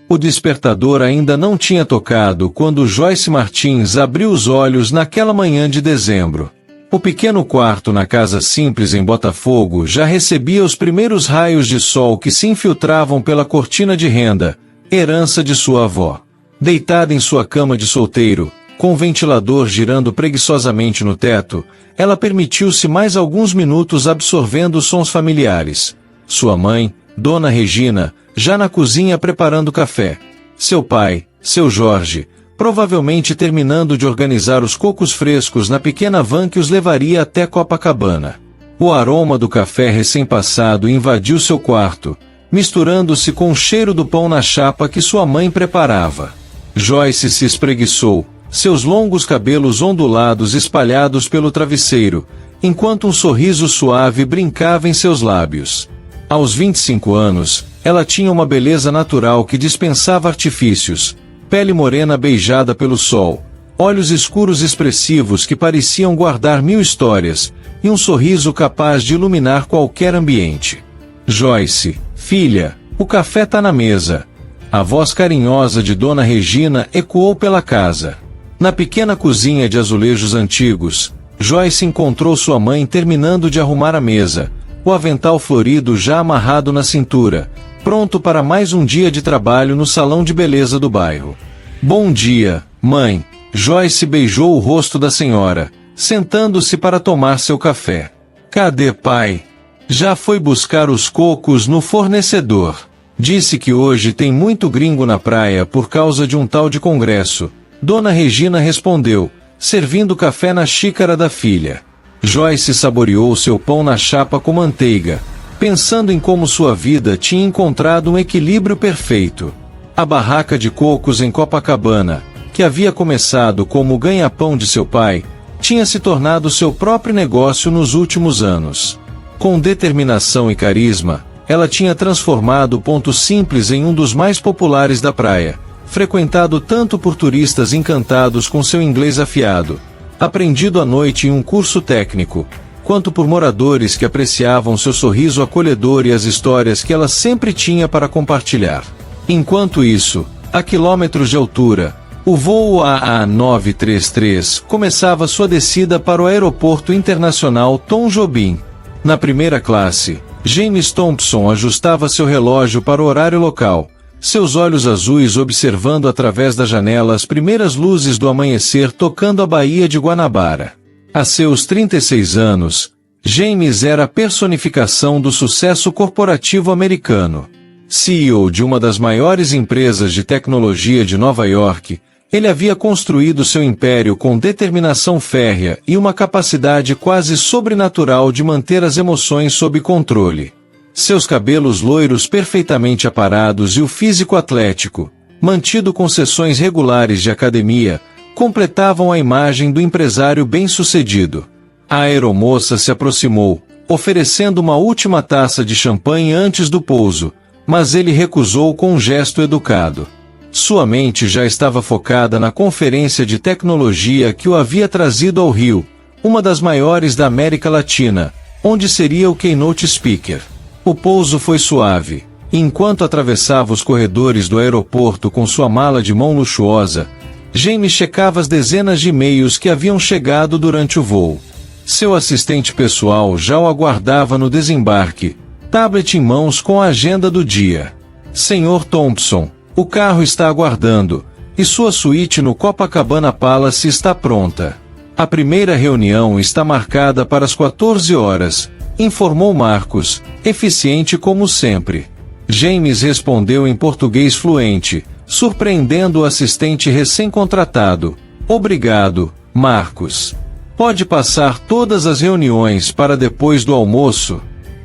O despertador ainda não tinha tocado quando Joyce Martins abriu os olhos naquela manhã de dezembro. O pequeno quarto na casa simples em Botafogo já recebia os primeiros raios de sol que se infiltravam pela cortina de renda, herança de sua avó. Deitada em sua cama de solteiro, com o ventilador girando preguiçosamente no teto, ela permitiu-se mais alguns minutos absorvendo os sons familiares. Sua mãe, Dona Regina, já na cozinha preparando café. Seu pai, seu Jorge, provavelmente terminando de organizar os cocos frescos na pequena van que os levaria até Copacabana. O aroma do café recém-passado invadiu seu quarto, misturando-se com o cheiro do pão na chapa que sua mãe preparava. Joyce se espreguiçou, seus longos cabelos ondulados espalhados pelo travesseiro, enquanto um sorriso suave brincava em seus lábios. Aos 25 anos, ela tinha uma beleza natural que dispensava artifícios, pele morena beijada pelo sol, olhos escuros expressivos que pareciam guardar 1000 histórias, e um sorriso capaz de iluminar qualquer ambiente. Joyce, filha, o café tá na mesa. A voz carinhosa de Dona Regina ecoou pela casa. Na pequena cozinha de azulejos antigos, Joyce encontrou sua mãe terminando de arrumar a mesa, o avental florido já amarrado na cintura, pronto para mais um dia de trabalho no salão de beleza do bairro. Bom dia, mãe. Joyce beijou o rosto da senhora, sentando-se para tomar seu café. Cadê pai? Já foi buscar os cocos no fornecedor. Disse que hoje tem muito gringo na praia por causa de um tal de congresso. Dona Regina respondeu, servindo café na xícara da filha. Joyce saboreou seu pão na chapa com manteiga, pensando em como sua vida tinha encontrado um equilíbrio perfeito. A barraca de cocos em Copacabana, que havia começado como o ganha-pão de seu pai, tinha se tornado seu próprio negócio nos últimos anos. Com determinação e carisma, ela tinha transformado o Ponto Simples em um dos mais populares da praia, frequentado tanto por turistas encantados com seu inglês afiado, aprendido à noite em um curso técnico, quanto por moradores que apreciavam seu sorriso acolhedor e as histórias que ela sempre tinha para compartilhar. Enquanto isso, a quilômetros de altura, o voo AA933 começava sua descida para o Aeroporto Internacional Tom Jobim. Na primeira classe, James Thompson ajustava seu relógio para o horário local, seus olhos azuis observando através da janela as primeiras luzes do amanhecer tocando a Baía de Guanabara. A seus 36 anos, James era a personificação do sucesso corporativo americano. CEO de uma das maiores empresas de tecnologia de Nova York, ele havia construído seu império com determinação férrea e uma capacidade quase sobrenatural de manter as emoções sob controle. Seus cabelos loiros perfeitamente aparados e o físico atlético, mantido com sessões regulares de academia, completavam a imagem do empresário bem-sucedido. A aeromoça se aproximou, oferecendo uma última taça de champanhe antes do pouso, mas ele recusou com um gesto educado. Sua mente já estava focada na conferência de tecnologia que o havia trazido ao Rio, uma das maiores da América Latina, onde seria o keynote speaker. O pouso foi suave. Enquanto atravessava os corredores do aeroporto com sua mala de mão luxuosa, James checava as dezenas de e-mails que haviam chegado durante o voo. Seu assistente pessoal já o aguardava no desembarque, tablet em mãos com a agenda do dia. Sr. Thompson, o carro está aguardando, e sua suíte no Copacabana Palace está pronta. A primeira reunião está marcada para as 14 horas, informou Marcos, eficiente como sempre. James respondeu em português fluente, surpreendendo o assistente recém-contratado. Obrigado, Marcos. Pode passar todas as reuniões para depois do almoço?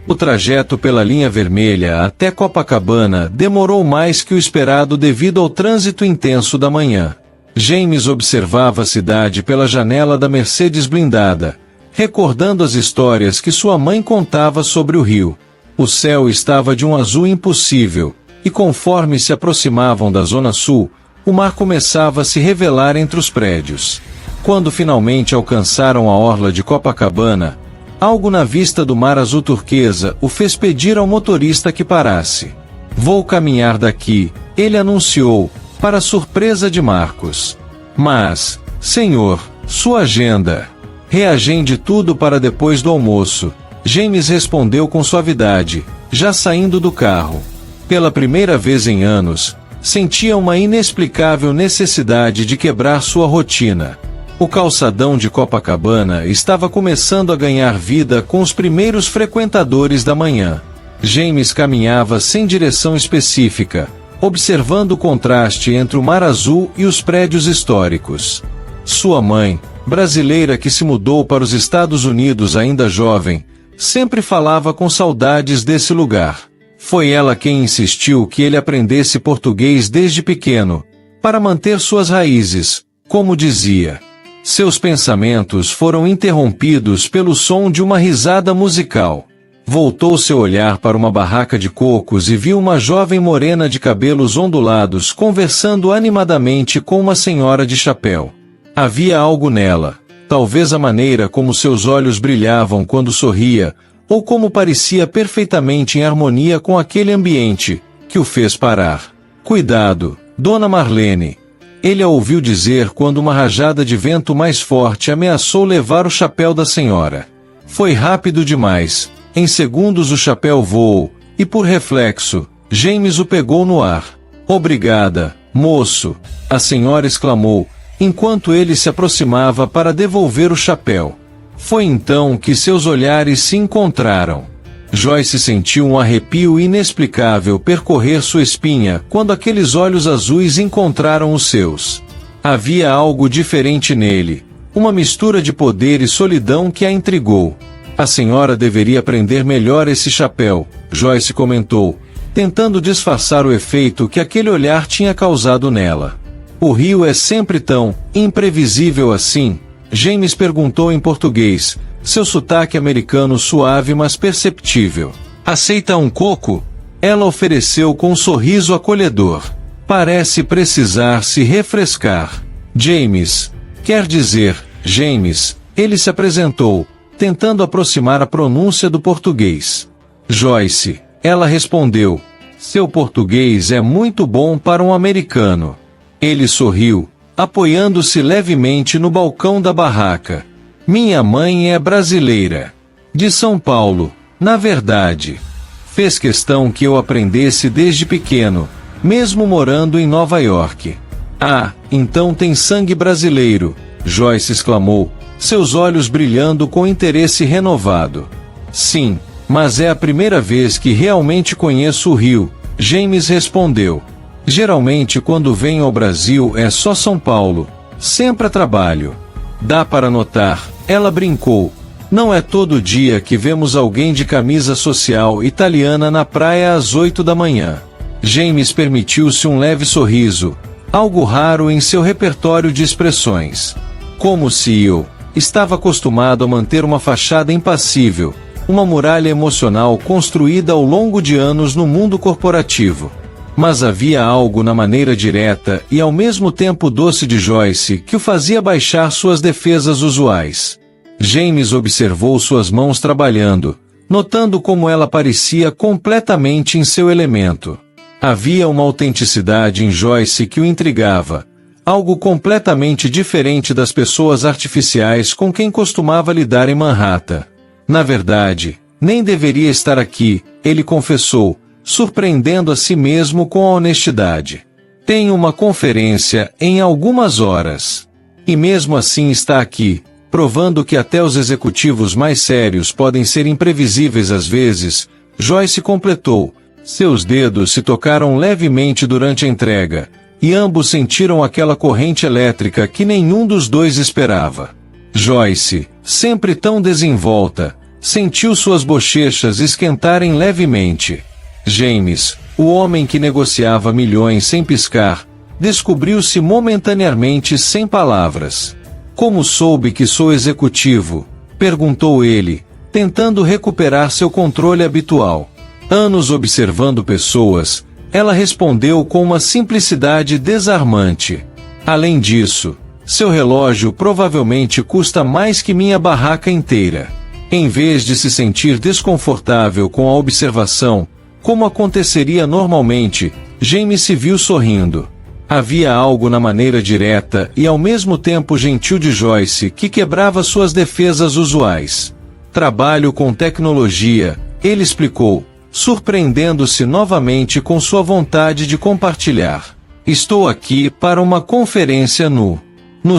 O trajeto pela linha vermelha até Copacabana demorou mais que o esperado devido ao trânsito intenso da manhã. James observava a cidade pela janela da Mercedes blindada, recordando as histórias que sua mãe contava sobre o Rio. O céu estava de um azul impossível, e conforme se aproximavam da Zona Sul, o mar começava a se revelar entre os prédios. Quando finalmente alcançaram a orla de Copacabana, algo na vista do mar azul turquesa o fez pedir ao motorista que parasse. Vou caminhar daqui, ele anunciou, para surpresa de Marcos. Mas, senhor, sua agenda. Reagende tudo para depois do almoço. James respondeu com suavidade, já saindo do carro. Pela primeira vez em anos, sentia uma inexplicável necessidade de quebrar sua rotina. O calçadão de Copacabana estava começando a ganhar vida com os primeiros frequentadores da manhã. James caminhava sem direção específica, observando o contraste entre o mar azul e os prédios históricos. Sua mãe, brasileira que se mudou para os Estados Unidos ainda jovem, sempre falava com saudades desse lugar. Foi ela quem insistiu que ele aprendesse português desde pequeno, para manter suas raízes, como dizia. Seus pensamentos foram interrompidos pelo som de uma risada musical. Voltou seu olhar para uma barraca de cocos e viu uma jovem morena de cabelos ondulados conversando animadamente com uma senhora de chapéu. Havia algo nela, talvez a maneira como seus olhos brilhavam quando sorria, ou como parecia perfeitamente em harmonia com aquele ambiente, que o fez parar. Cuidado, Dona Marlene! Ele a ouviu dizer quando uma rajada de vento mais forte ameaçou levar o chapéu da senhora. Foi rápido demais. Em segundos o chapéu voou, e por reflexo, James o pegou no ar. Obrigada, moço! A senhora exclamou, enquanto ele se aproximava para devolver o chapéu. Foi então que seus olhares se encontraram. Joyce sentiu um arrepio inexplicável percorrer sua espinha quando aqueles olhos azuis encontraram os seus. Havia algo diferente nele, uma mistura de poder e solidão que a intrigou. A senhora deveria aprender melhor esse chapéu, Joyce comentou, tentando disfarçar o efeito que aquele olhar tinha causado nela. O Rio é sempre tão imprevisível assim? James perguntou em português, seu sotaque americano suave mas perceptível. Aceita um coco? Ela ofereceu com um sorriso acolhedor. Parece precisar se refrescar. James. Quer dizer, James, ele se apresentou, tentando aproximar a pronúncia do português. Joyce. Ela respondeu. Seu português é muito bom para um americano. Ele sorriu, apoiando-se levemente no balcão da barraca. Minha mãe é brasileira. De São Paulo, na verdade. Fez questão que eu aprendesse desde pequeno, mesmo morando em Nova York. Ah, então tem sangue brasileiro, Joyce exclamou, seus olhos brilhando com interesse renovado. Sim, mas é a primeira vez que realmente conheço o Rio, James respondeu. Geralmente quando venho ao Brasil é só São Paulo, sempre a trabalho. Dá para notar, ela brincou. Não é todo dia que vemos alguém de camisa social italiana na praia às 8 da manhã. James permitiu-se um leve sorriso, algo raro em seu repertório de expressões. Como se eu estava acostumado a manter uma fachada impassível, uma muralha emocional construída ao longo de anos no mundo corporativo. Mas havia algo na maneira direta e ao mesmo tempo doce de Joyce que o fazia baixar suas defesas usuais. James observou suas mãos trabalhando, notando como ela parecia completamente em seu elemento. Havia uma autenticidade em Joyce que o intrigava, algo completamente diferente das pessoas artificiais com quem costumava lidar em Manhattan. Na verdade, nem deveria estar aqui, ele confessou, surpreendendo a si mesmo com a honestidade. Tenho uma conferência em algumas horas. E mesmo assim está aqui, provando que até os executivos mais sérios podem ser imprevisíveis às vezes, Joyce completou. Seus dedos se tocaram levemente durante a entrega, e ambos sentiram aquela corrente elétrica que nenhum dos dois esperava. Joyce, sempre tão desenvolta, sentiu suas bochechas esquentarem levemente. James, o homem que negociava milhões sem piscar, descobriu-se momentaneamente sem palavras. Como soube que sou executivo? Perguntou ele, tentando recuperar seu controle habitual. Anos observando pessoas, ela respondeu com uma simplicidade desarmante. Além disso, seu relógio provavelmente custa mais que minha barraca inteira. Em vez de se sentir desconfortável com a observação, Como aconteceria normalmente, James se viu sorrindo. Havia algo na maneira direta e ao mesmo tempo gentil de Joyce que quebrava suas defesas usuais. Trabalho com tecnologia, ele explicou, surpreendendo-se novamente com sua vontade de compartilhar. Estou aqui para uma conferência no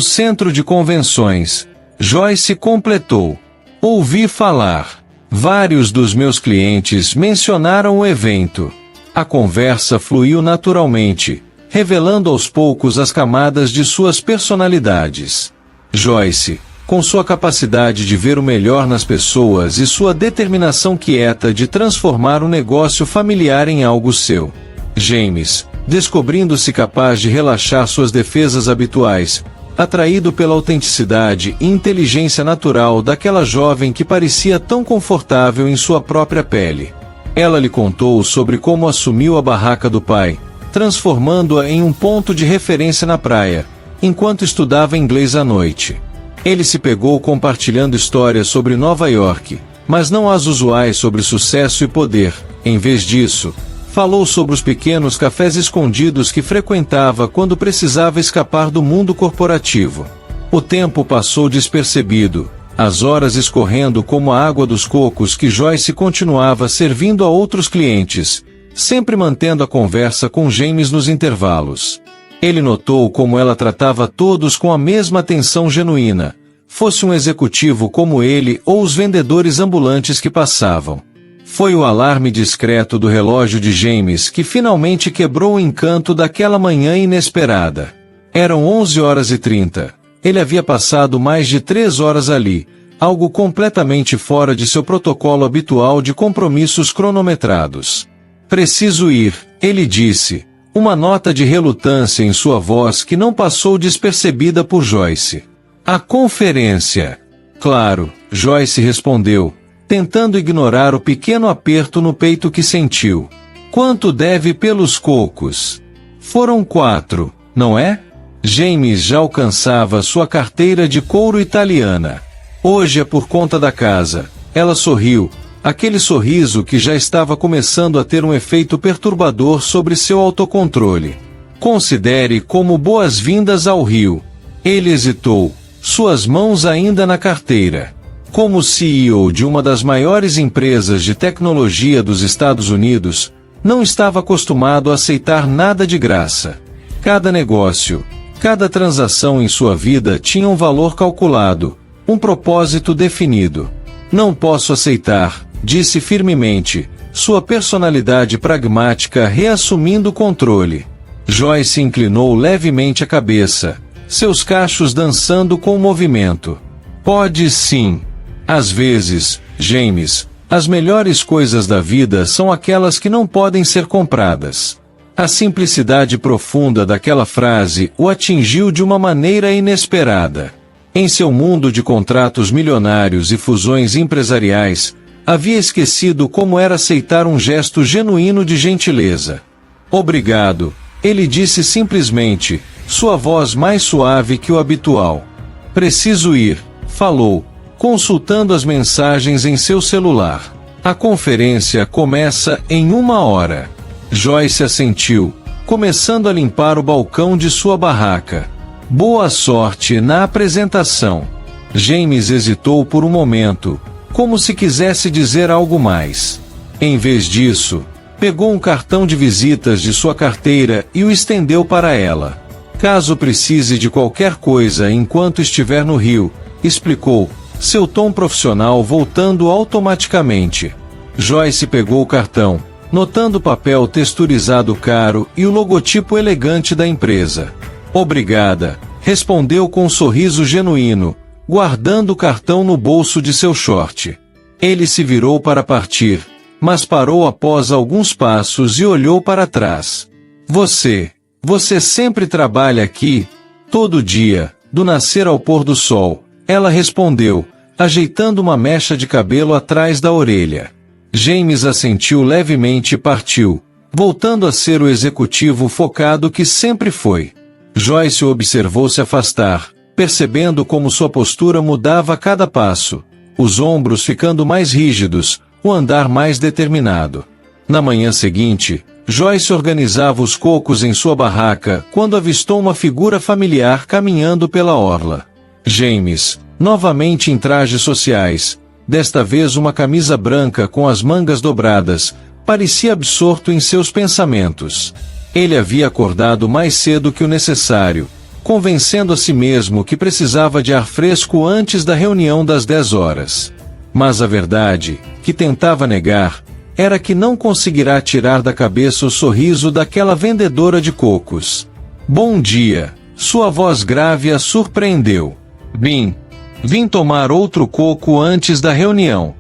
centro de convenções. Joyce completou. Ouvi falar. Vários dos meus clientes mencionaram o evento. A conversa fluiu naturalmente, revelando aos poucos as camadas de suas personalidades. Joyce, com sua capacidade de ver o melhor nas pessoas e sua determinação quieta de transformar o negócio familiar em algo seu. James, descobrindo-se capaz de relaxar suas defesas habituais, atraído pela autenticidade e inteligência natural daquela jovem que parecia tão confortável em sua própria pele. Ela lhe contou sobre como assumiu a barraca do pai, transformando-a em um ponto de referência na praia, enquanto estudava inglês à noite. Ele se pegou compartilhando histórias sobre Nova York, mas não as usuais sobre sucesso e poder. Em vez disso, falou sobre os pequenos cafés escondidos que frequentava quando precisava escapar do mundo corporativo. O tempo passou despercebido, as horas escorrendo como a água dos cocos que Joyce continuava servindo a outros clientes, sempre mantendo a conversa com James nos intervalos. Ele notou como ela tratava todos com a mesma atenção genuína, fosse um executivo como ele ou os vendedores ambulantes que passavam. Foi o alarme discreto do relógio de James que finalmente quebrou o encanto daquela manhã inesperada. Eram 11h30. Ele havia passado mais de 3 horas ali, algo completamente fora de seu protocolo habitual de compromissos cronometrados. Preciso ir, ele disse, uma nota de relutância em sua voz que não passou despercebida por Joyce. A conferência. Claro, Joyce respondeu, tentando ignorar o pequeno aperto no peito que sentiu. Quanto deve pelos cocos? Foram 4, não é? James já alcançava sua carteira de couro italiana. Hoje é por conta da casa. Ela sorriu, aquele sorriso que já estava começando a ter um efeito perturbador sobre seu autocontrole. Considere como boas-vindas ao Rio. Ele hesitou, suas mãos ainda na carteira. Como CEO de uma das maiores empresas de tecnologia dos Estados Unidos, não estava acostumado a aceitar nada de graça. Cada negócio, cada transação em sua vida tinha um valor calculado, um propósito definido. Não posso aceitar, disse firmemente, sua personalidade pragmática reassumindo o controle. Joyce inclinou levemente a cabeça, seus cachos dançando com o movimento. Pode sim. Às vezes, James, as melhores coisas da vida são aquelas que não podem ser compradas. A simplicidade profunda daquela frase o atingiu de uma maneira inesperada. Em seu mundo de contratos milionários e fusões empresariais, havia esquecido como era aceitar um gesto genuíno de gentileza. Obrigado, ele disse simplesmente, sua voz mais suave que o habitual. Preciso ir, falou, consultando as mensagens em seu celular. A conferência começa em 1 hora. Joyce assentiu, começando a limpar o balcão de sua barraca. Boa sorte na apresentação. James hesitou por um momento, como se quisesse dizer algo mais. Em vez disso, pegou um cartão de visitas de sua carteira e o estendeu para ela. Caso precise de qualquer coisa enquanto estiver no Rio, explicou, seu tom profissional voltando automaticamente. Joyce pegou o cartão, notando o papel texturizado caro e o logotipo elegante da empresa. Obrigada, respondeu com um sorriso genuíno, guardando o cartão no bolso de seu short. Ele se virou para partir, mas parou após alguns passos e olhou para trás. Você sempre trabalha aqui? Todo dia, do nascer ao pôr do sol, ela respondeu, ajeitando uma mecha de cabelo atrás da orelha. James assentiu levemente e partiu, voltando a ser o executivo focado que sempre foi. Joyce o observou se afastar, percebendo como sua postura mudava a cada passo, os ombros ficando mais rígidos, o andar mais determinado. Na manhã seguinte, Joyce organizava os cocos em sua barraca quando avistou uma figura familiar caminhando pela orla. James, novamente em trajes sociais, desta vez uma camisa branca com as mangas dobradas, parecia absorto em seus pensamentos. Ele havia acordado mais cedo que o necessário, convencendo a si mesmo que precisava de ar fresco antes da reunião das 10 horas. Mas a verdade, que tentava negar, era que não conseguirá tirar da cabeça o sorriso daquela vendedora de cocos. Bom dia, sua voz grave a surpreendeu. Vim tomar outro coco antes da reunião.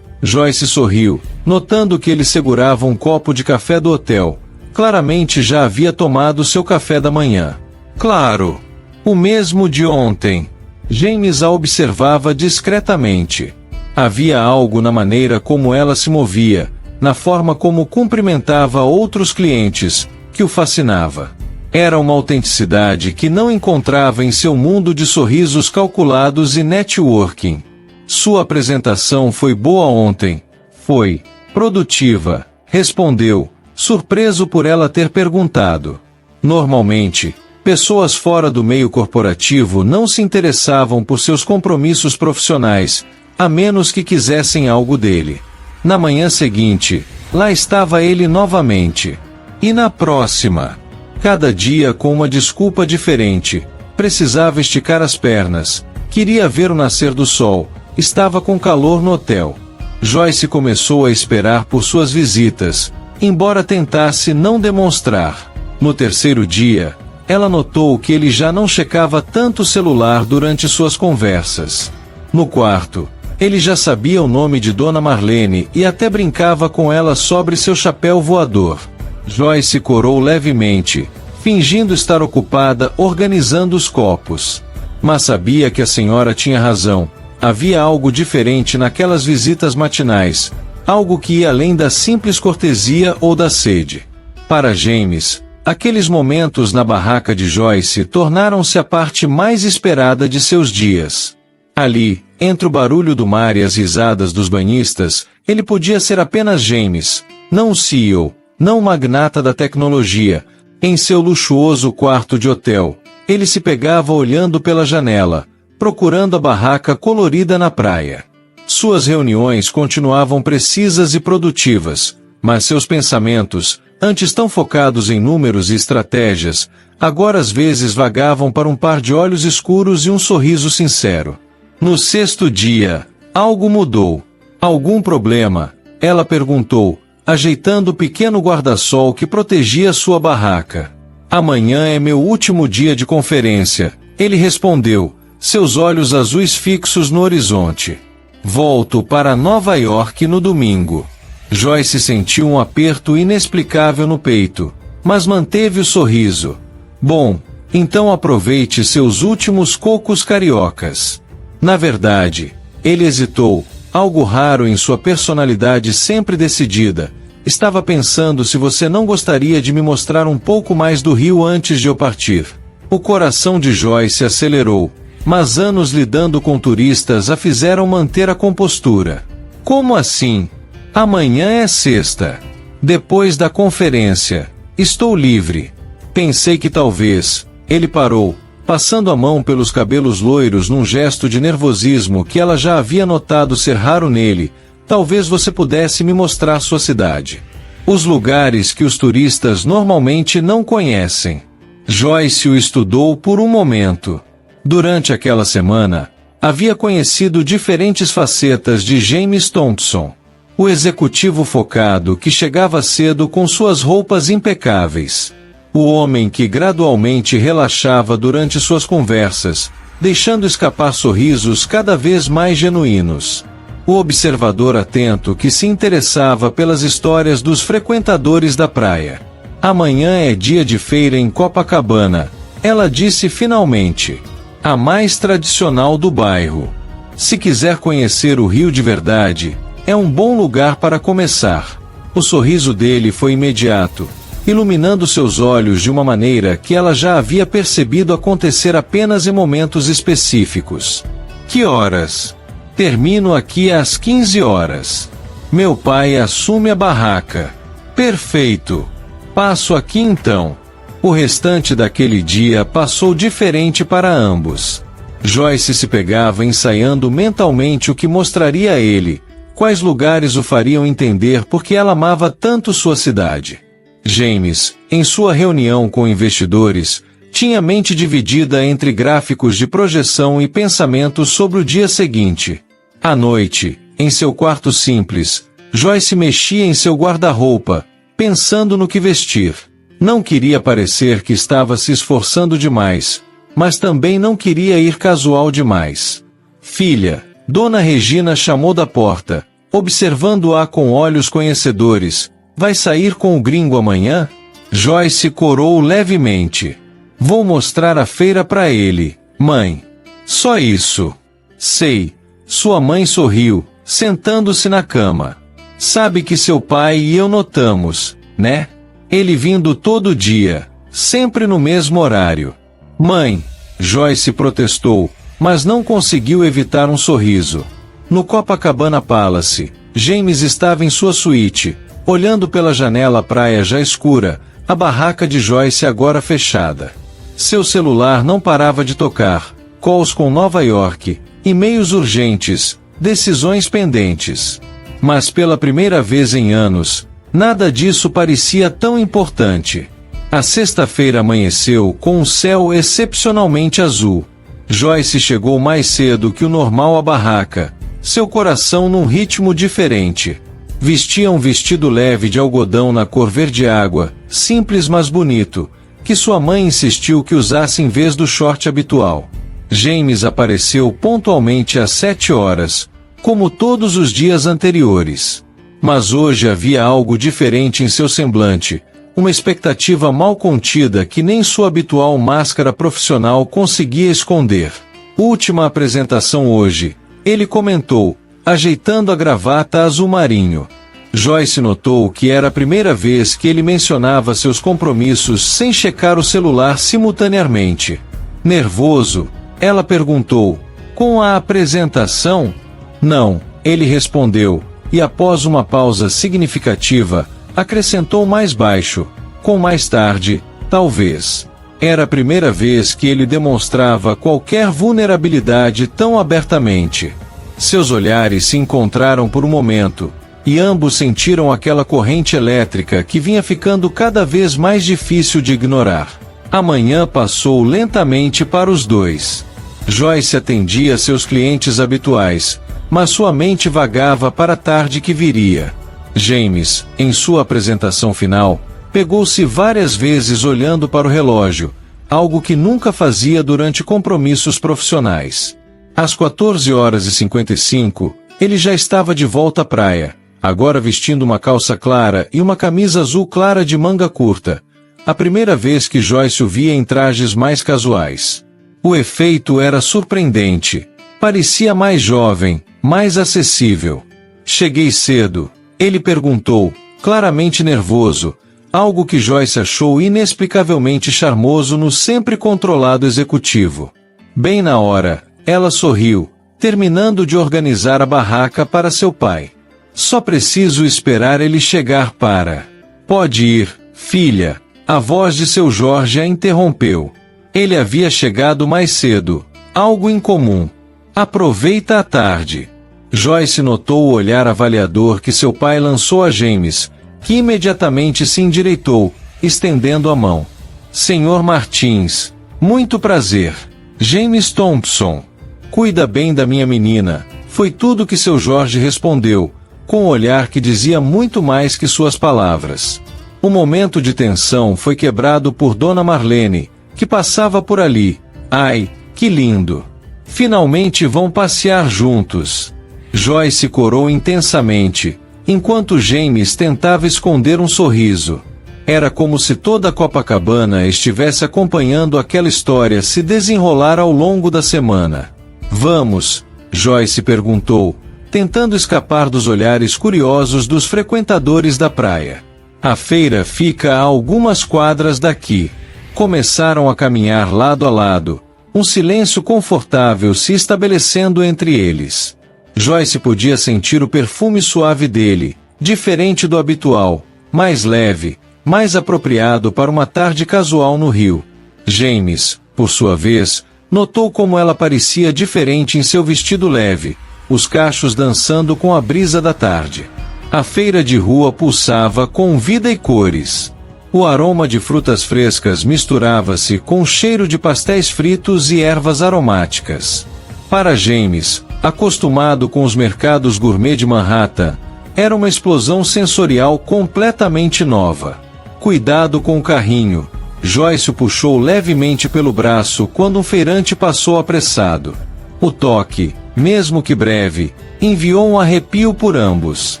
Joyce sorriu, notando que ele segurava um copo de café do hotel. Claramente já havia tomado seu café da manhã. Claro, o mesmo de ontem. James a observava discretamente. Havia algo na maneira como ela se movia, na forma como cumprimentava outros clientes, que o fascinava. Era uma autenticidade que não encontrava em seu mundo de sorrisos calculados e networking. Sua apresentação foi boa ontem. Foi produtiva, respondeu, surpreso por ela ter perguntado. Normalmente, pessoas fora do meio corporativo não se interessavam por seus compromissos profissionais, a menos que quisessem algo dele. Na manhã seguinte, lá estava ele novamente. E na próxima? Cada dia com uma desculpa diferente. Precisava esticar as pernas. Queria ver o nascer do sol. Estava com calor no hotel. Joyce começou a esperar por suas visitas, embora tentasse não demonstrar. No terceiro dia, ela notou que ele já não checava tanto o celular durante suas conversas. No quarto, ele já sabia o nome de Dona Marlene e até brincava com ela sobre seu chapéu voador. Joyce corou levemente, fingindo estar ocupada organizando os copos. Mas sabia que a senhora tinha razão. Havia algo diferente naquelas visitas matinais, algo que ia além da simples cortesia ou da sede. Para James, aqueles momentos na barraca de Joyce tornaram-se a parte mais esperada de seus dias. Ali, entre o barulho do mar e as risadas dos banhistas, ele podia ser apenas James, não o CEO, não o magnata da tecnologia. Em seu luxuoso quarto de hotel, ele se pegava olhando pela janela, procurando a barraca colorida na praia. Suas reuniões continuavam precisas e produtivas, mas seus pensamentos, antes tão focados em números e estratégias, agora às vezes vagavam para um par de olhos escuros e um sorriso sincero. No sexto dia, algo mudou. Algum problema? Ela perguntou, ajeitando o pequeno guarda-sol que protegia sua barraca. Amanhã é meu último dia de conferência, ele respondeu, seus olhos azuis fixos no horizonte. Volto para Nova York no domingo. Joyce sentiu um aperto inexplicável no peito, mas manteve o sorriso. Bom, então aproveite seus últimos cocos cariocas. Na verdade, ele hesitou, algo raro em sua personalidade sempre decidida. Estava pensando se você não gostaria de me mostrar um pouco mais do Rio antes de eu partir. O coração de Joyce acelerou, mas anos lidando com turistas a fizeram manter a compostura. Como assim? Amanhã é sexta. Depois da conferência. Estou livre. Pensei que talvez. Ele parou, passando a mão pelos cabelos loiros num gesto de nervosismo que ela já havia notado ser raro nele. Talvez você pudesse me mostrar sua cidade. Os lugares que os turistas normalmente não conhecem. Joyce o estudou por um momento. Durante aquela semana, havia conhecido diferentes facetas de James Thompson. O executivo focado que chegava cedo com suas roupas impecáveis. O homem que gradualmente relaxava durante suas conversas, deixando escapar sorrisos cada vez mais genuínos. O observador atento que se interessava pelas histórias dos frequentadores da praia. Amanhã é dia de feira em Copacabana, ela disse finalmente. A mais tradicional do bairro. Se quiser conhecer o Rio de verdade, é um bom lugar para começar. O sorriso dele foi imediato, iluminando seus olhos de uma maneira que ela já havia percebido acontecer apenas em momentos específicos. Que horas? Termino aqui às 15 horas. Meu pai assume a barraca. Perfeito. Passo aqui então. O restante daquele dia passou diferente para ambos. Joyce se pegava ensaiando mentalmente o que mostraria a ele, quais lugares o fariam entender por que ela amava tanto sua cidade. James, em sua reunião com investidores, tinha a mente dividida entre gráficos de projeção e pensamentos sobre o dia seguinte. À noite, em seu quarto simples, Joyce mexia em seu guarda-roupa, pensando no que vestir. Não queria parecer que estava se esforçando demais, mas também não queria ir casual demais. Filha, Dona Regina chamou da porta, observando-a com olhos conhecedores. Vai sair com o gringo amanhã? Joyce corou levemente. Vou mostrar a feira para ele, mãe. Só isso. Sei. Sua mãe sorriu, sentando-se na cama. Sabe que seu pai e eu notamos, né? Ele vindo todo dia, sempre no mesmo horário. Mãe, Joyce protestou, mas não conseguiu evitar um sorriso. No Copacabana Palace, James estava em sua suíte, olhando pela janela à praia já escura, a barraca de Joyce agora fechada. Seu celular não parava de tocar, calls com Nova York, e-mails urgentes, decisões pendentes. Mas pela primeira vez em anos, nada disso parecia tão importante. A sexta-feira amanheceu com um céu excepcionalmente azul. Joyce chegou mais cedo que o normal à barraca, seu coração num ritmo diferente. Vestia um vestido leve de algodão na cor verde-água, simples mas bonito, que sua mãe insistiu que usasse em vez do short habitual. James apareceu pontualmente às 7 horas, como todos os dias anteriores. Mas hoje havia algo diferente em seu semblante, uma expectativa mal contida que nem sua habitual máscara profissional conseguia esconder. Última apresentação hoje, ele comentou, ajeitando a gravata azul marinho. Joyce notou que era a primeira vez que ele mencionava seus compromissos sem checar o celular simultaneamente. Nervoso, ela perguntou, com a apresentação? Não, ele respondeu, e após uma pausa significativa, acrescentou mais baixo, com mais tarde, talvez. Era a primeira vez que ele demonstrava qualquer vulnerabilidade tão abertamente. Seus olhares se encontraram por um momento, e ambos sentiram aquela corrente elétrica que vinha ficando cada vez mais difícil de ignorar. A manhã passou lentamente para os dois. Joyce atendia seus clientes habituais, mas sua mente vagava para a tarde que viria. James, em sua apresentação final, pegou-se várias vezes olhando para o relógio, algo que nunca fazia durante compromissos profissionais. Às 14h55, ele já estava de volta à praia, agora vestindo uma calça clara e uma camisa azul clara de manga curta, a primeira vez que Joyce o via em trajes mais casuais. O efeito era surpreendente. Parecia mais jovem, mais acessível. Cheguei cedo, ele perguntou, claramente nervoso, algo que Joyce achou inexplicavelmente charmoso no sempre controlado executivo. Bem na hora, ela sorriu, terminando de organizar a barraca para seu pai. Só preciso esperar ele chegar para... Pode ir, filha, a voz de seu Jorge a interrompeu. Ele havia chegado mais cedo, algo incomum. Aproveita a tarde. Joyce notou o olhar avaliador que seu pai lançou a James, que imediatamente se endireitou, estendendo a mão. Senhor Martins, muito prazer. James Thompson. Cuida bem da minha menina, foi tudo que seu Jorge respondeu, com um olhar que dizia muito mais que suas palavras. O momento de tensão foi quebrado por Dona Marlene, que passava por ali. Ai, que lindo! Finalmente vão passear juntos. Joyce corou intensamente, enquanto James tentava esconder um sorriso. Era como se toda a Copacabana estivesse acompanhando aquela história se desenrolar ao longo da semana. Vamos? Joyce perguntou, tentando escapar dos olhares curiosos dos frequentadores da praia. A feira fica a algumas quadras daqui. Começaram a caminhar lado a lado, um silêncio confortável se estabelecendo entre eles. Joyce podia sentir o perfume suave dele, diferente do habitual, mais leve, mais apropriado para uma tarde casual no rio. James, por sua vez, notou como ela parecia diferente em seu vestido leve, os cachos dançando com a brisa da tarde. A feira de rua pulsava com vida e cores. O aroma de frutas frescas misturava-se com o cheiro de pastéis fritos e ervas aromáticas. Para James, acostumado com os mercados gourmet de Manhattan, era uma explosão sensorial completamente nova. Cuidado com o carrinho. Joyce o puxou levemente pelo braço quando um feirante passou apressado. O toque, mesmo que breve, enviou um arrepio por ambos.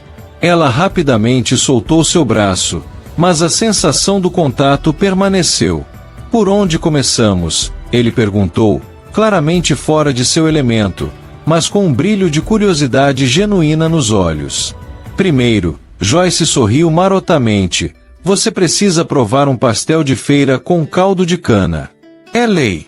Ela rapidamente soltou seu braço, mas a sensação do contato permaneceu. Por onde começamos? Ele perguntou, claramente fora de seu elemento, mas com um brilho de curiosidade genuína nos olhos. Primeiro, Joyce sorriu marotamente. Você precisa provar um pastel de feira com caldo de cana. É lei.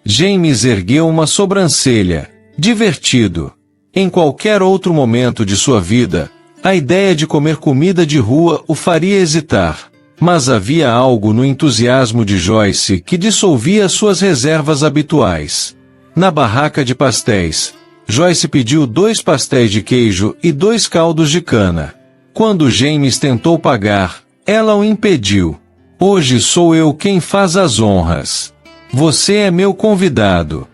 James ergueu uma sobrancelha. Divertido. Em qualquer outro momento de sua vida, a ideia de comer comida de rua o faria hesitar. Mas havia algo no entusiasmo de Joyce que dissolvia suas reservas habituais. Na barraca de pastéis, Joyce pediu 2 pastéis de queijo e 2 caldos de cana. Quando James tentou pagar, ela o impediu. Hoje sou eu quem faz as honras. Você é meu convidado.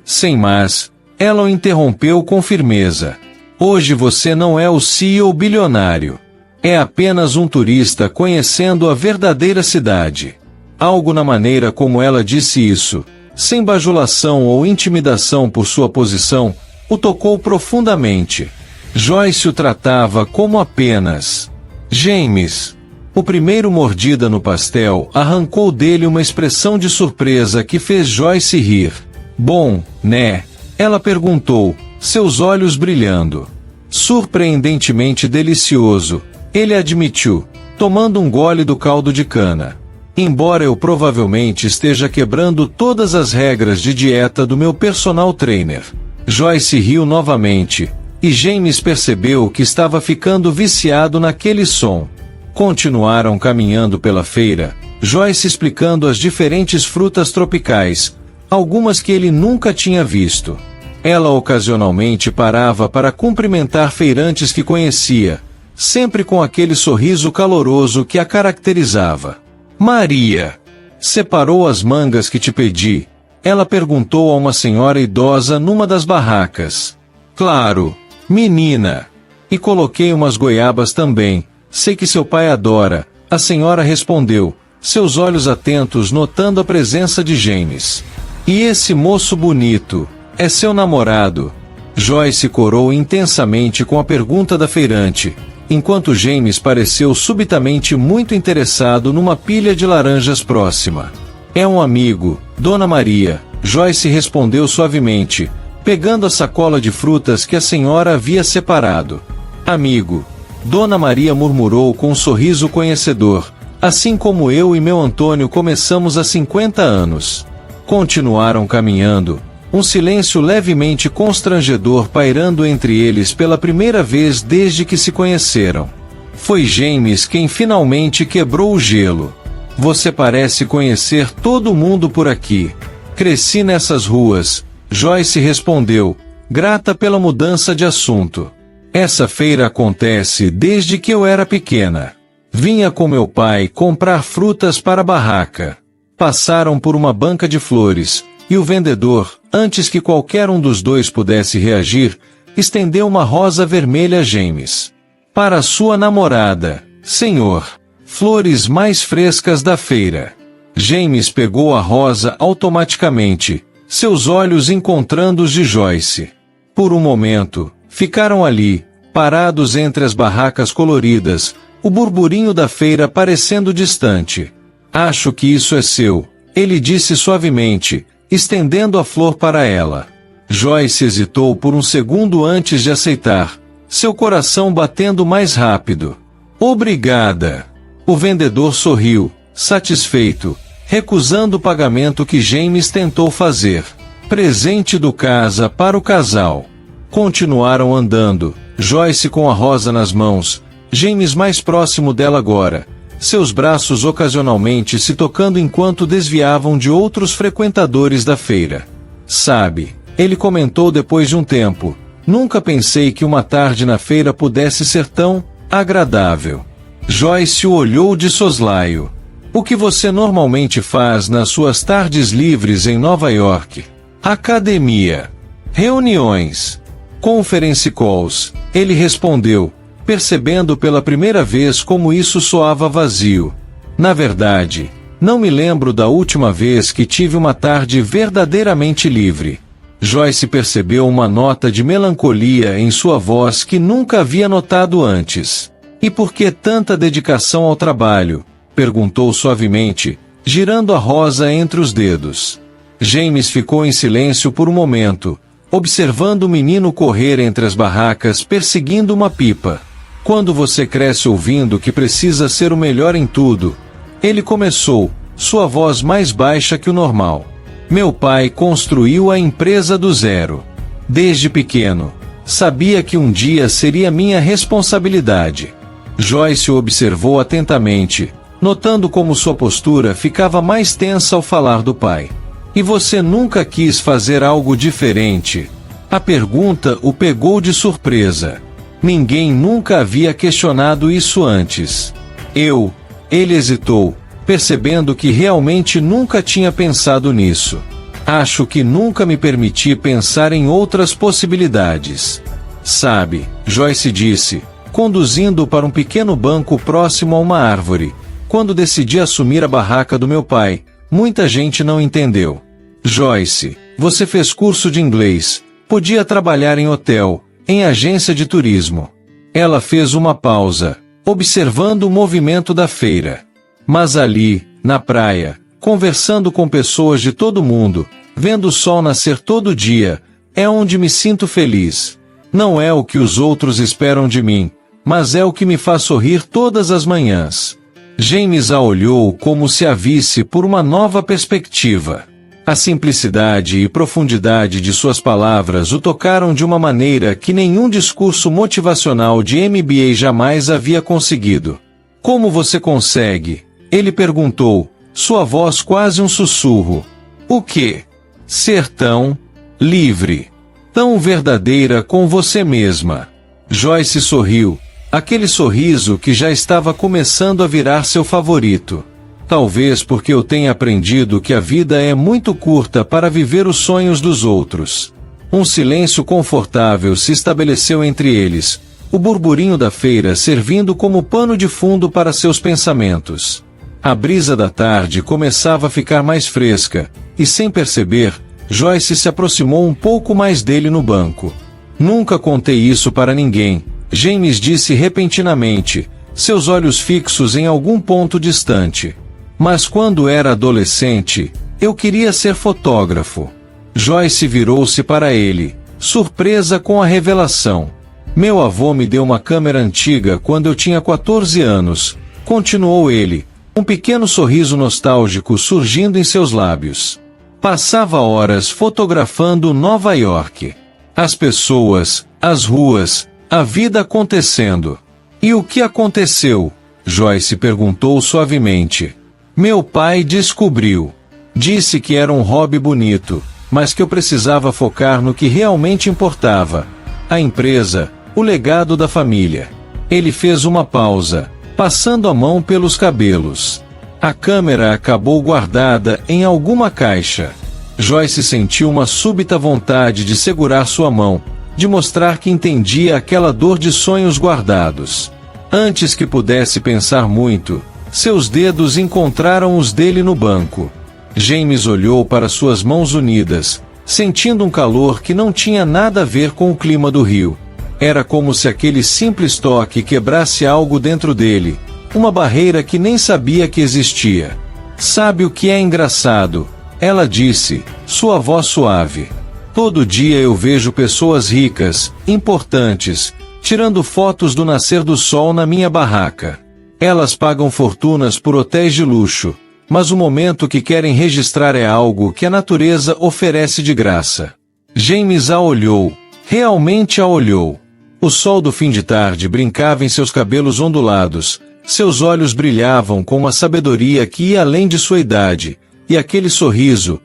Sem mas, ela o interrompeu com firmeza. Hoje você não é o CEO bilionário. É apenas um turista conhecendo a verdadeira cidade. Algo na maneira como ela disse isso, sem bajulação ou intimidação por sua posição, o tocou profundamente. Joyce o tratava como apenas James. O primeiro mordida no pastel arrancou dele uma expressão de surpresa que fez Joyce rir. Bom, né? Ela perguntou, seus olhos brilhando. Surpreendentemente delicioso, ele admitiu, tomando um gole do caldo de cana. Embora eu provavelmente esteja quebrando todas as regras de dieta do meu personal trainer. Joyce riu novamente, e James percebeu que estava ficando viciado naquele som. Continuaram caminhando pela feira, Joyce explicando as diferentes frutas tropicais, algumas que ele nunca tinha visto. Ela ocasionalmente parava para cumprimentar feirantes que conhecia, sempre com aquele sorriso caloroso que a caracterizava. Maria, separou as mangas que te pedi? Ela perguntou a uma senhora idosa numa das barracas. Claro, menina. E coloquei umas goiabas também. Sei que seu pai adora, a senhora respondeu, seus olhos atentos notando a presença de James. E esse moço bonito, é seu namorado? Joyce corou intensamente com a pergunta da feirante, enquanto James pareceu subitamente muito interessado numa pilha de laranjas próxima. É um amigo, Dona Maria, Joyce respondeu suavemente, pegando a sacola de frutas que a senhora havia separado. Amigo. Dona Maria murmurou com um sorriso conhecedor, assim como eu e meu Antônio começamos há 50 anos. Continuaram caminhando, um silêncio levemente constrangedor pairando entre eles pela primeira vez desde que se conheceram. Foi James quem finalmente quebrou o gelo. Você parece conhecer todo mundo por aqui. Cresci nessas ruas, Joyce respondeu, grata pela mudança de assunto. Essa feira acontece desde que eu era pequena. Vinha com meu pai comprar frutas para a barraca. Passaram por uma banca de flores, e o vendedor, antes que qualquer um dos dois pudesse reagir, estendeu uma rosa vermelha a James. Para sua namorada, senhor. Flores mais frescas da feira. James pegou a rosa automaticamente, seus olhos encontrando os de Joyce. Por um momento, ficaram ali, parados entre as barracas coloridas, o burburinho da feira parecendo distante. Acho que isso é seu, ele disse suavemente, estendendo a flor para ela. Joyce hesitou por um segundo antes de aceitar, seu coração batendo mais rápido. Obrigada. O vendedor sorriu, satisfeito, recusando o pagamento que James tentou fazer. Presente do casa para o casal. Continuaram andando, Joyce com a rosa nas mãos, James mais próximo dela agora, seus braços ocasionalmente se tocando enquanto desviavam de outros frequentadores da feira. Sabe, ele comentou depois de um tempo, nunca pensei que uma tarde na feira pudesse ser tão agradável. Joyce o olhou de soslaio. O que você normalmente faz nas suas tardes livres em Nova York? Academia. Reuniões. Conference calls. Ele respondeu, percebendo pela primeira vez como isso soava vazio. Na verdade, não me lembro da última vez que tive uma tarde verdadeiramente livre. Joyce percebeu uma nota de melancolia em sua voz que nunca havia notado antes. E por que tanta dedicação ao trabalho? Perguntou suavemente, girando a rosa entre os dedos. James ficou em silêncio por um momento, observando o menino correr entre as barracas perseguindo uma pipa. Quando você cresce ouvindo que precisa ser o melhor em tudo, ele começou, sua voz mais baixa que o normal. Meu pai construiu a empresa do zero. Desde pequeno, sabia que um dia seria minha responsabilidade. Joyce o observou atentamente, notando como sua postura ficava mais tensa ao falar do pai. E você nunca quis fazer algo diferente? A pergunta o pegou de surpresa. Ninguém nunca havia questionado isso antes. Ele hesitou, percebendo que realmente nunca tinha pensado nisso. Acho que nunca me permiti pensar em outras possibilidades. Sabe, Joyce disse, conduzindo-o para um pequeno banco próximo a uma árvore. Quando decidi assumir a barraca do meu pai, muita gente não entendeu. Joyce, você fez curso de inglês, podia trabalhar em hotel, em agência de turismo. Ela fez uma pausa, observando o movimento da feira. Mas ali, na praia, conversando com pessoas de todo mundo, vendo o sol nascer todo dia, é onde me sinto feliz. Não é o que os outros esperam de mim, mas é o que me faz sorrir todas as manhãs. James a olhou como se a visse por uma nova perspectiva. A simplicidade e profundidade de suas palavras o tocaram de uma maneira que nenhum discurso motivacional de MBA jamais havia conseguido. Como você consegue? Ele perguntou, sua voz quase um sussurro. O quê? Ser tão livre, tão verdadeira com você mesma. Joyce sorriu. Aquele sorriso que já estava começando a virar seu favorito. Talvez porque eu tenha aprendido que a vida é muito curta para viver os sonhos dos outros. Um silêncio confortável se estabeleceu entre eles, o burburinho da feira servindo como pano de fundo para seus pensamentos. A brisa da tarde começava a ficar mais fresca, e sem perceber, Joyce se aproximou um pouco mais dele no banco. Nunca contei isso para ninguém, James disse repentinamente, seus olhos fixos em algum ponto distante. Mas quando era adolescente, eu queria ser fotógrafo. Joyce virou-se para ele, surpresa com a revelação. Meu avô me deu uma câmera antiga quando eu tinha 14 anos, continuou ele, um pequeno sorriso nostálgico surgindo em seus lábios. Passava horas fotografando Nova York. As pessoas, as ruas, a vida acontecendo. E o que aconteceu? Joyce perguntou suavemente. Meu pai descobriu. Disse que era um hobby bonito, mas que eu precisava focar no que realmente importava. A empresa, o legado da família. Ele fez uma pausa, passando a mão pelos cabelos. A câmera acabou guardada em alguma caixa. Joyce sentiu uma súbita vontade de segurar sua mão, de mostrar que entendia aquela dor de sonhos guardados. Antes que pudesse pensar muito, seus dedos encontraram os dele no banco. James olhou para suas mãos unidas, sentindo um calor que não tinha nada a ver com o clima do rio. Era como se aquele simples toque quebrasse algo dentro dele, uma barreira que nem sabia que existia. Sabe o que é engraçado? Ela disse, sua voz suave. Todo dia eu vejo pessoas ricas, importantes, tirando fotos do nascer do sol na minha barraca. Elas pagam fortunas por hotéis de luxo, mas o momento que querem registrar é algo que a natureza oferece de graça. James a olhou, realmente a olhou. O sol do fim de tarde brincava em seus cabelos ondulados, seus olhos brilhavam com uma sabedoria que ia além de sua idade, e aquele sorriso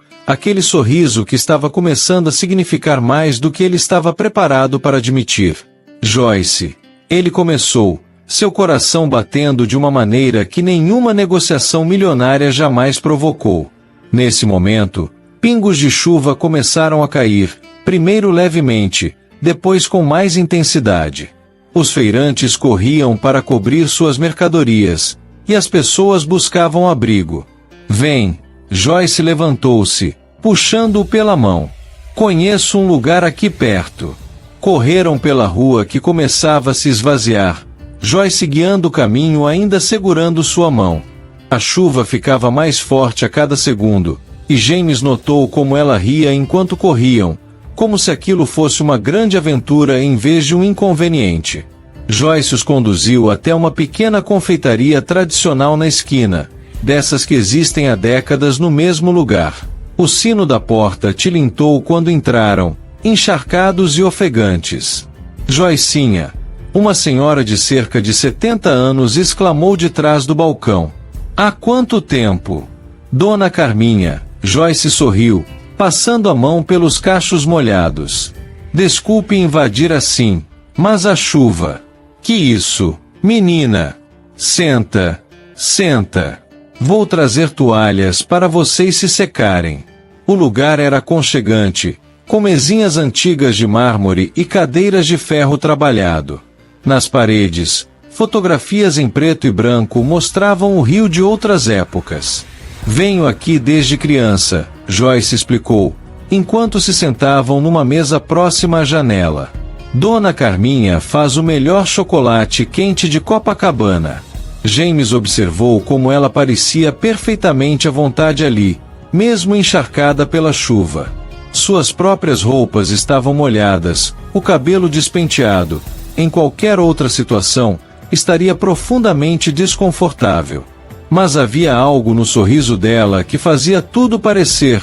que estava começando a significar mais do que ele estava preparado para admitir. Joyce. Ele começou, seu coração batendo de uma maneira que nenhuma negociação milionária jamais provocou. Nesse momento, pingos de chuva começaram a cair, primeiro levemente, depois com mais intensidade. Os feirantes corriam para cobrir suas mercadorias, e as pessoas buscavam abrigo. Vem! Joyce levantou-se, puxando-o pela mão. Conheço um lugar aqui perto. Correram pela rua que começava a se esvaziar, Joyce guiando o caminho ainda segurando sua mão. A chuva ficava mais forte a cada segundo, e James notou como ela ria enquanto corriam, como se aquilo fosse uma grande aventura em vez de um inconveniente. Joyce os conduziu até uma pequena confeitaria tradicional na esquina, dessas que existem há décadas no mesmo lugar. O sino da porta tilintou quando entraram, encharcados e ofegantes. Joycinha, uma senhora de cerca de 70 anos, exclamou de trás do balcão. Há quanto tempo? Dona Carminha, Joyce sorriu, passando a mão pelos cachos molhados. Desculpe invadir assim, mas a chuva. Que isso, menina? Senta, senta. Vou trazer toalhas para vocês se secarem. O lugar era aconchegante, com mesinhas antigas de mármore e cadeiras de ferro trabalhado. Nas paredes, fotografias em preto e branco mostravam o Rio de outras épocas. Venho aqui desde criança, Joyce explicou, enquanto se sentavam numa mesa próxima à janela. Dona Carminha faz o melhor chocolate quente de Copacabana. James observou como ela parecia perfeitamente à vontade ali, mesmo encharcada pela chuva. Suas próprias roupas estavam molhadas, o cabelo despenteado. Em qualquer outra situação, estaria profundamente desconfortável. Mas havia algo no sorriso dela que fazia tudo parecer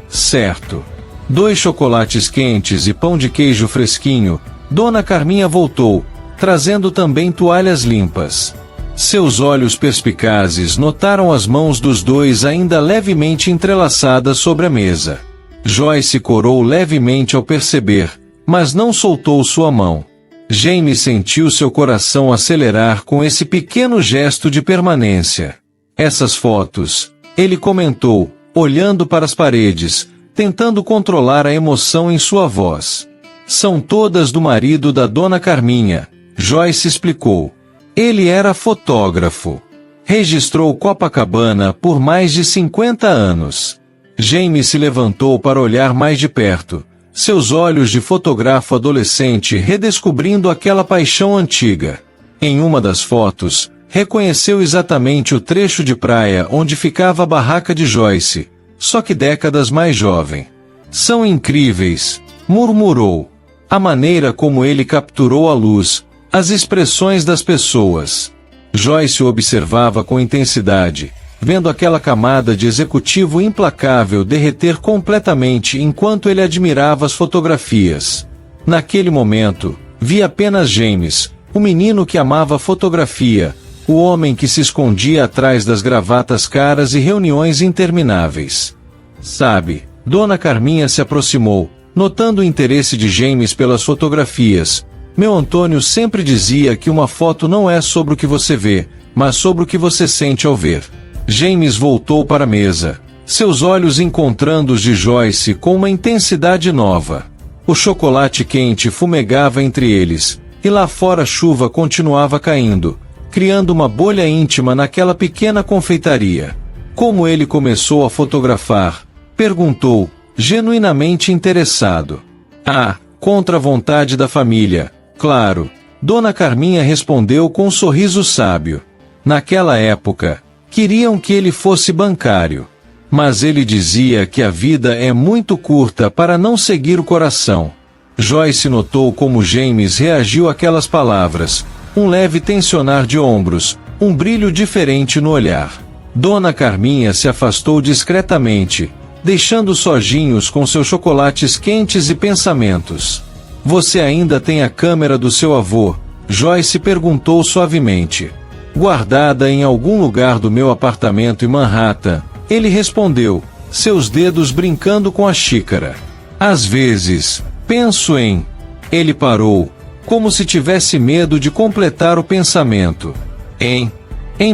certo. 2 chocolates quentes e pão de queijo fresquinho, Dona Carminha voltou, trazendo também toalhas limpas. Seus olhos perspicazes notaram as mãos dos dois ainda levemente entrelaçadas sobre a mesa. Joyce corou levemente ao perceber, mas não soltou sua mão. James sentiu seu coração acelerar com esse pequeno gesto de permanência. Essas fotos, ele comentou, olhando para as paredes, tentando controlar a emoção em sua voz. São todas do marido da Dona Carminha, Joyce explicou. Ele era fotógrafo. Registrou Copacabana por mais de 50 anos. James se levantou para olhar mais de perto, seus olhos de fotógrafo adolescente redescobrindo aquela paixão antiga. Em uma das fotos, reconheceu exatamente o trecho de praia onde ficava a barraca de Joyce, só que décadas mais jovem. São incríveis, murmurou. A maneira como ele capturou a luz, as expressões das pessoas. Joyce o observava com intensidade, vendo aquela camada de executivo implacável derreter completamente enquanto ele admirava as fotografias. Naquele momento, via apenas James, o menino que amava fotografia, o homem que se escondia atrás das gravatas caras e reuniões intermináveis. Sabe, Dona Carminha se aproximou, notando o interesse de James pelas fotografias. Meu Antônio sempre dizia que uma foto não é sobre o que você vê, mas sobre o que você sente ao ver. James voltou para a mesa, seus olhos encontrando os de Joyce com uma intensidade nova. O chocolate quente fumegava entre eles, e lá fora a chuva continuava caindo, criando uma bolha íntima naquela pequena confeitaria. Como ele começou a fotografar? Perguntou, genuinamente interessado. Ah, contra a vontade da família, claro. Dona Carminha respondeu com um sorriso sábio. Naquela época, queriam que ele fosse bancário. Mas ele dizia que a vida é muito curta para não seguir o coração. Joyce notou como James reagiu àquelas palavras, um leve tensionar de ombros, um brilho diferente no olhar. Dona Carminha se afastou discretamente, deixando-os sozinhos com seus chocolates quentes e pensamentos. Você ainda tem a câmera do seu avô? Joyce perguntou suavemente. Guardada em algum lugar do meu apartamento em Manhattan, ele respondeu, seus dedos brincando com a xícara. Às vezes, penso em... Ele parou, como se tivesse medo de completar o pensamento. Em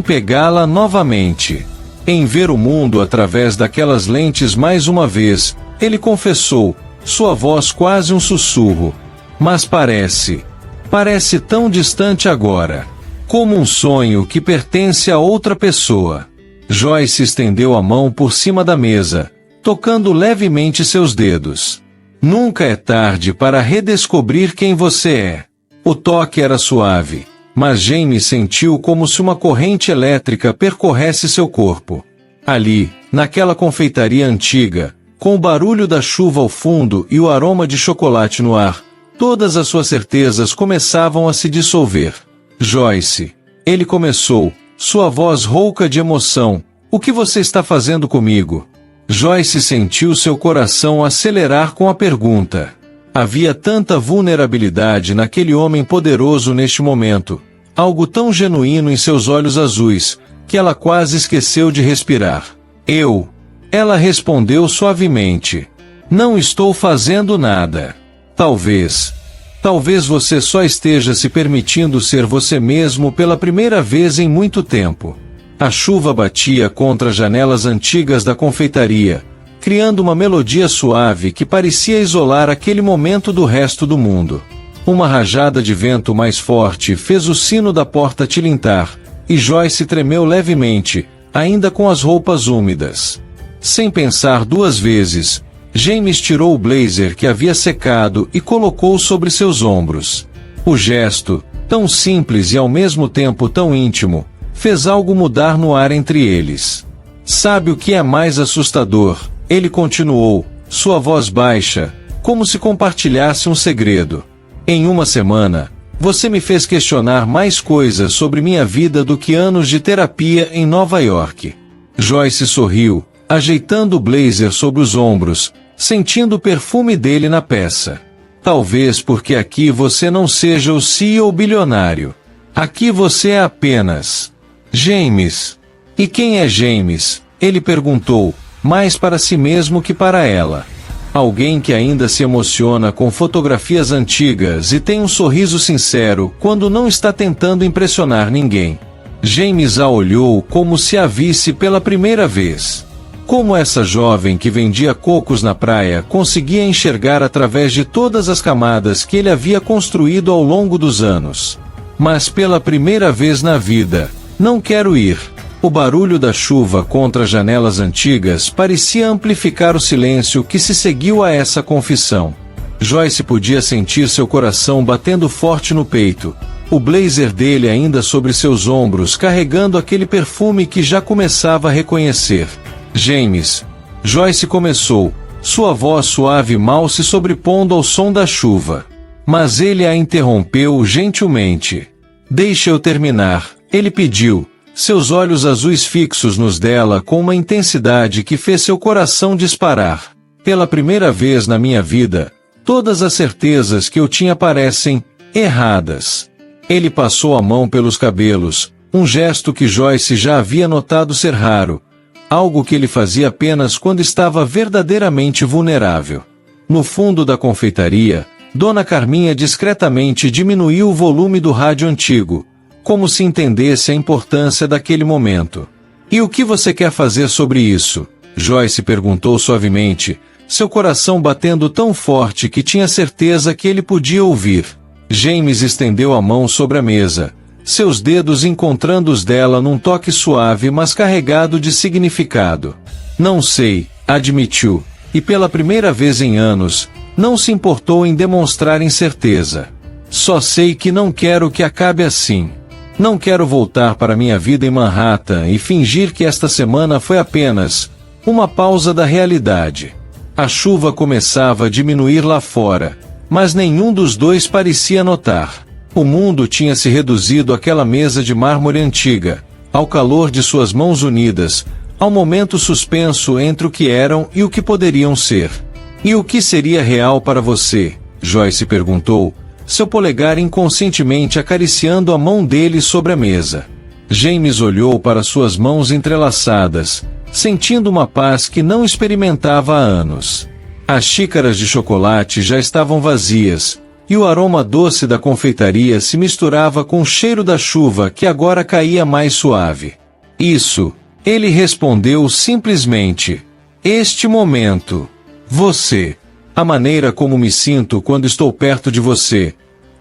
pegá-la novamente. Em ver o mundo através daquelas lentes mais uma vez, ele confessou, sua voz quase um sussurro. Mas parece tão distante agora. Como um sonho que pertence a outra pessoa. Joyce estendeu a mão por cima da mesa, tocando levemente seus dedos. Nunca é tarde para redescobrir quem você é. O toque era suave, mas James sentiu como se uma corrente elétrica percorresse seu corpo. Ali, naquela confeitaria antiga, com o barulho da chuva ao fundo e o aroma de chocolate no ar, todas as suas certezas começavam a se dissolver. Joyce, ele começou, sua voz rouca de emoção, o que você está fazendo comigo? Joyce sentiu seu coração acelerar com a pergunta. Havia tanta vulnerabilidade naquele homem poderoso neste momento, algo tão genuíno em seus olhos azuis, que ela quase esqueceu de respirar. Ela respondeu suavemente. Não estou fazendo nada. Talvez você só esteja se permitindo ser você mesmo pela primeira vez em muito tempo. A chuva batia contra as janelas antigas da confeitaria, criando uma melodia suave que parecia isolar aquele momento do resto do mundo. Uma rajada de vento mais forte fez o sino da porta tilintar, e Joyce tremeu levemente, ainda com as roupas úmidas. Sem pensar duas vezes, James tirou o blazer que havia secado e colocou sobre seus ombros. O gesto, tão simples e ao mesmo tempo tão íntimo, fez algo mudar no ar entre eles. Sabe o que é mais assustador? Ele continuou, sua voz baixa, como se compartilhasse um segredo. Em uma semana, você me fez questionar mais coisas sobre minha vida do que anos de terapia em Nova York. Joyce sorriu, ajeitando o blazer sobre os ombros, sentindo o perfume dele na peça. Talvez porque aqui você não seja o CEO bilionário. Aqui você é apenas... James. E quem é James? Ele perguntou, mais para si mesmo que para ela. Alguém que ainda se emociona com fotografias antigas e tem um sorriso sincero quando não está tentando impressionar ninguém. James a olhou como se a visse pela primeira vez. Como essa jovem que vendia cocos na praia conseguia enxergar através de todas as camadas que ele havia construído ao longo dos anos. Mas pela primeira vez na vida, não quero ir. O barulho da chuva contra as janelas antigas parecia amplificar o silêncio que se seguiu a essa confissão. Joyce podia sentir seu coração batendo forte no peito, o blazer dele ainda sobre seus ombros carregando aquele perfume que já começava a reconhecer. James. Joyce começou, sua voz suave mal se sobrepondo ao som da chuva. Mas ele a interrompeu gentilmente. Deixe eu terminar, ele pediu, seus olhos azuis fixos nos dela com uma intensidade que fez seu coração disparar. Pela primeira vez na minha vida, todas as certezas que eu tinha parecem erradas. Ele passou a mão pelos cabelos, um gesto que Joyce já havia notado ser raro, algo que ele fazia apenas quando estava verdadeiramente vulnerável. No fundo da confeitaria, Dona Carminha discretamente diminuiu o volume do rádio antigo, como se entendesse a importância daquele momento. E o que você quer fazer sobre isso? Joyce perguntou suavemente, seu coração batendo tão forte que tinha certeza que ele podia ouvir. James estendeu a mão sobre a mesa, seus dedos encontrando os dela num toque suave mas carregado de significado. Não sei, admitiu, e pela primeira vez em anos, não se importou em demonstrar incerteza. Só sei que não quero que acabe assim. Não quero voltar para minha vida em Manhattan e fingir que esta semana foi apenas uma pausa da realidade. A chuva começava a diminuir lá fora, mas nenhum dos dois parecia notar. O mundo tinha se reduzido àquela mesa de mármore antiga, ao calor de suas mãos unidas, ao momento suspenso entre o que eram e o que poderiam ser. E o que seria real para você? Joyce perguntou, seu polegar inconscientemente acariciando a mão dele sobre a mesa. James olhou para suas mãos entrelaçadas, sentindo uma paz que não experimentava há anos. As xícaras de chocolate já estavam vazias, e o aroma doce da confeitaria se misturava com o cheiro da chuva que agora caía mais suave. Isso, ele respondeu simplesmente. Este momento. Você. A maneira como me sinto quando estou perto de você.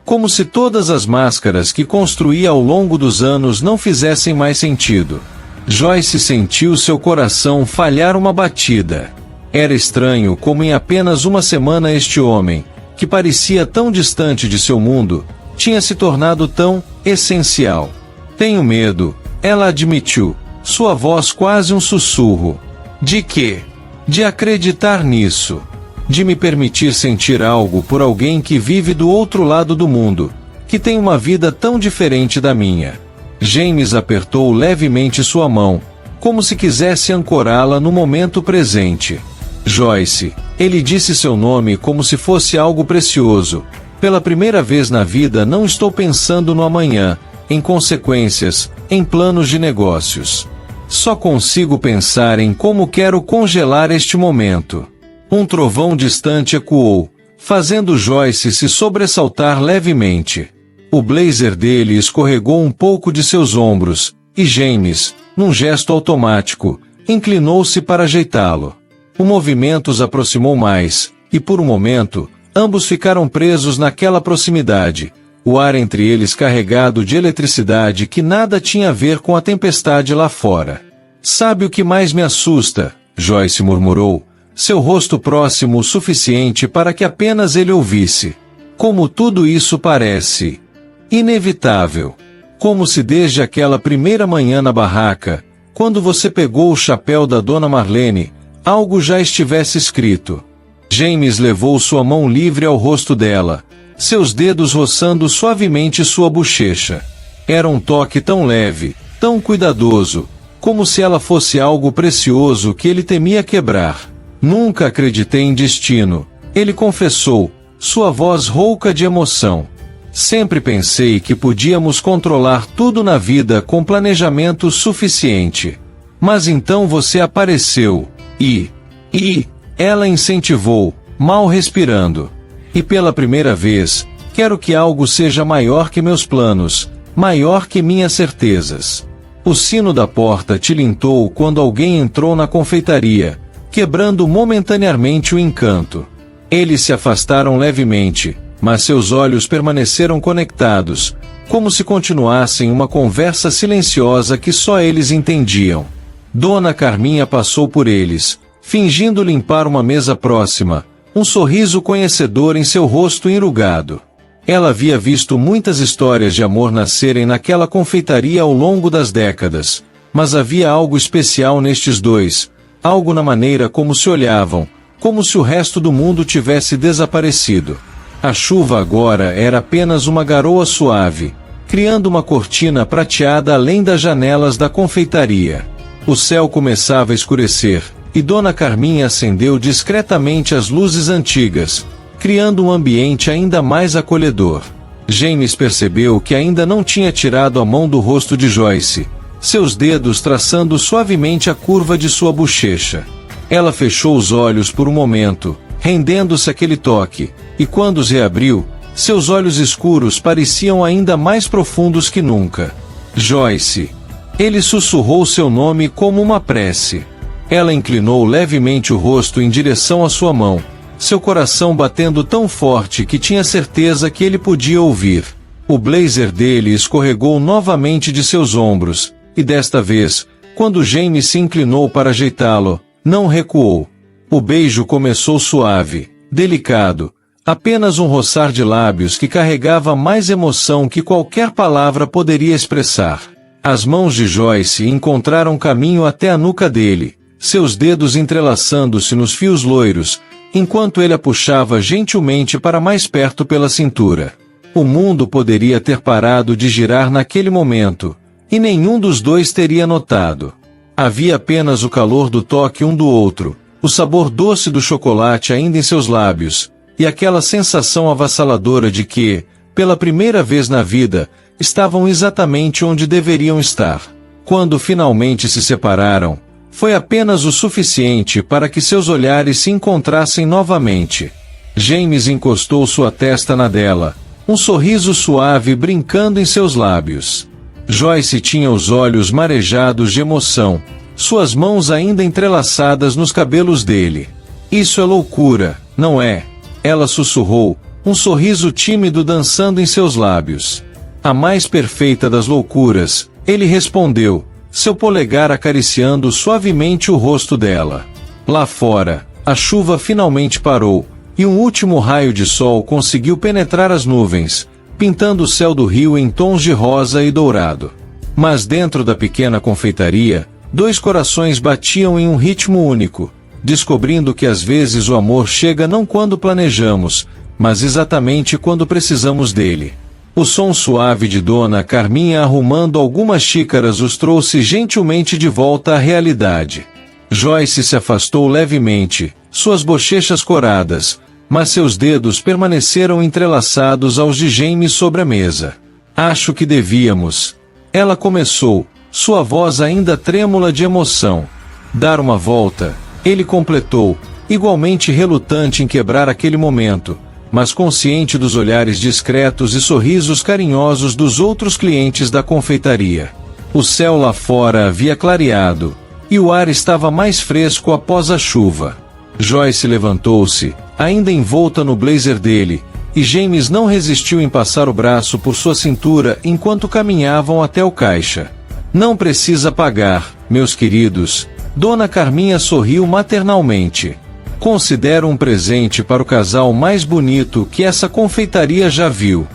Como se todas as máscaras que construí ao longo dos anos não fizessem mais sentido. Joyce sentiu seu coração falhar uma batida. Era estranho como em apenas uma semana este homem, que parecia tão distante de seu mundo, tinha se tornado tão essencial. Tenho medo, ela admitiu, sua voz quase um sussurro. De quê? De acreditar nisso. De me permitir sentir algo por alguém que vive do outro lado do mundo, que tem uma vida tão diferente da minha. James apertou levemente sua mão, como se quisesse ancorá-la no momento presente. Joyce, ele disse seu nome como se fosse algo precioso. Pela primeira vez na vida não estou pensando no amanhã, em consequências, em planos de negócios. Só consigo pensar em como quero congelar este momento. Um trovão distante ecoou, fazendo Joyce se sobressaltar levemente. O blazer dele escorregou um pouco de seus ombros, e James, num gesto automático, inclinou-se para ajeitá-lo. O movimento os aproximou mais, e por um momento, ambos ficaram presos naquela proximidade, o ar entre eles carregado de eletricidade que nada tinha a ver com a tempestade lá fora. Sabe o que mais me assusta? Joyce murmurou, seu rosto próximo o suficiente para que apenas ele ouvisse. Como tudo isso parece inevitável. Como se desde aquela primeira manhã na barraca, quando você pegou o chapéu da Dona Marlene, algo já estivesse escrito. James levou sua mão livre ao rosto dela, seus dedos roçando suavemente sua bochecha. Era um toque tão leve, tão cuidadoso, como se ela fosse algo precioso que ele temia quebrar. Nunca acreditei em destino, ele confessou, sua voz rouca de emoção. Sempre pensei que podíamos controlar tudo na vida com planejamento suficiente. Mas então você apareceu. Ela incentivou, mal respirando. E pela primeira vez, quero que algo seja maior que meus planos, maior que minhas certezas. O sino da porta tilintou quando alguém entrou na confeitaria, quebrando momentaneamente o encanto. Eles se afastaram levemente, mas seus olhos permaneceram conectados, como se continuassem uma conversa silenciosa que só eles entendiam. Dona Carminha passou por eles, fingindo limpar uma mesa próxima, um sorriso conhecedor em seu rosto enrugado. Ela havia visto muitas histórias de amor nascerem naquela confeitaria ao longo das décadas, mas havia algo especial nestes dois, algo na maneira como se olhavam, como se o resto do mundo tivesse desaparecido. A chuva agora era apenas uma garoa suave, criando uma cortina prateada além das janelas da confeitaria. O céu começava a escurecer, e Dona Carminha acendeu discretamente as luzes antigas, criando um ambiente ainda mais acolhedor. James percebeu que ainda não tinha tirado a mão do rosto de Joyce, seus dedos traçando suavemente a curva de sua bochecha. Ela fechou os olhos por um momento, rendendo-se àquele toque, e quando os reabriu, seus olhos escuros pareciam ainda mais profundos que nunca. Joyce. Ele sussurrou seu nome como uma prece. Ela inclinou levemente o rosto em direção à sua mão, seu coração batendo tão forte que tinha certeza que ele podia ouvir. O blazer dele escorregou novamente de seus ombros, e desta vez, quando James se inclinou para ajeitá-lo, não recuou. O beijo começou suave, delicado, apenas um roçar de lábios que carregava mais emoção que qualquer palavra poderia expressar. As mãos de Joyce encontraram caminho até a nuca dele, seus dedos entrelaçando-se nos fios loiros, enquanto ele a puxava gentilmente para mais perto pela cintura. O mundo poderia ter parado de girar naquele momento, e nenhum dos dois teria notado. Havia apenas o calor do toque um do outro, o sabor doce do chocolate ainda em seus lábios, e aquela sensação avassaladora de que, pela primeira vez na vida, estavam exatamente onde deveriam estar. Quando finalmente se separaram, foi apenas o suficiente para que seus olhares se encontrassem novamente. James encostou sua testa na dela, um sorriso suave brincando em seus lábios. Joyce tinha os olhos marejados de emoção, suas mãos ainda entrelaçadas nos cabelos dele. Isso é loucura, não é? Ela sussurrou, um sorriso tímido dançando em seus lábios. A mais perfeita das loucuras, ele respondeu, seu polegar acariciando suavemente o rosto dela. Lá fora, a chuva finalmente parou, e um último raio de sol conseguiu penetrar as nuvens, pintando o céu do rio em tons de rosa e dourado. Mas dentro da pequena confeitaria, dois corações batiam em um ritmo único, descobrindo que às vezes o amor chega não quando planejamos, mas exatamente quando precisamos dele. O som suave de Dona Carminha arrumando algumas xícaras os trouxe gentilmente de volta à realidade. Joyce se afastou levemente, suas bochechas coradas, mas seus dedos permaneceram entrelaçados aos de James sobre a mesa. Acho que devíamos. Ela começou, sua voz ainda trêmula de emoção. Dar uma volta, ele completou, igualmente relutante em quebrar aquele momento, mas consciente dos olhares discretos e sorrisos carinhosos dos outros clientes da confeitaria. O céu lá fora havia clareado, e o ar estava mais fresco após a chuva. Joyce levantou-se, ainda envolta no blazer dele, e James não resistiu em passar o braço por sua cintura enquanto caminhavam até o caixa. Não precisa pagar, meus queridos. Dona Carminha sorriu maternalmente. Considero um presente para o casal mais bonito que essa confeitaria já viu.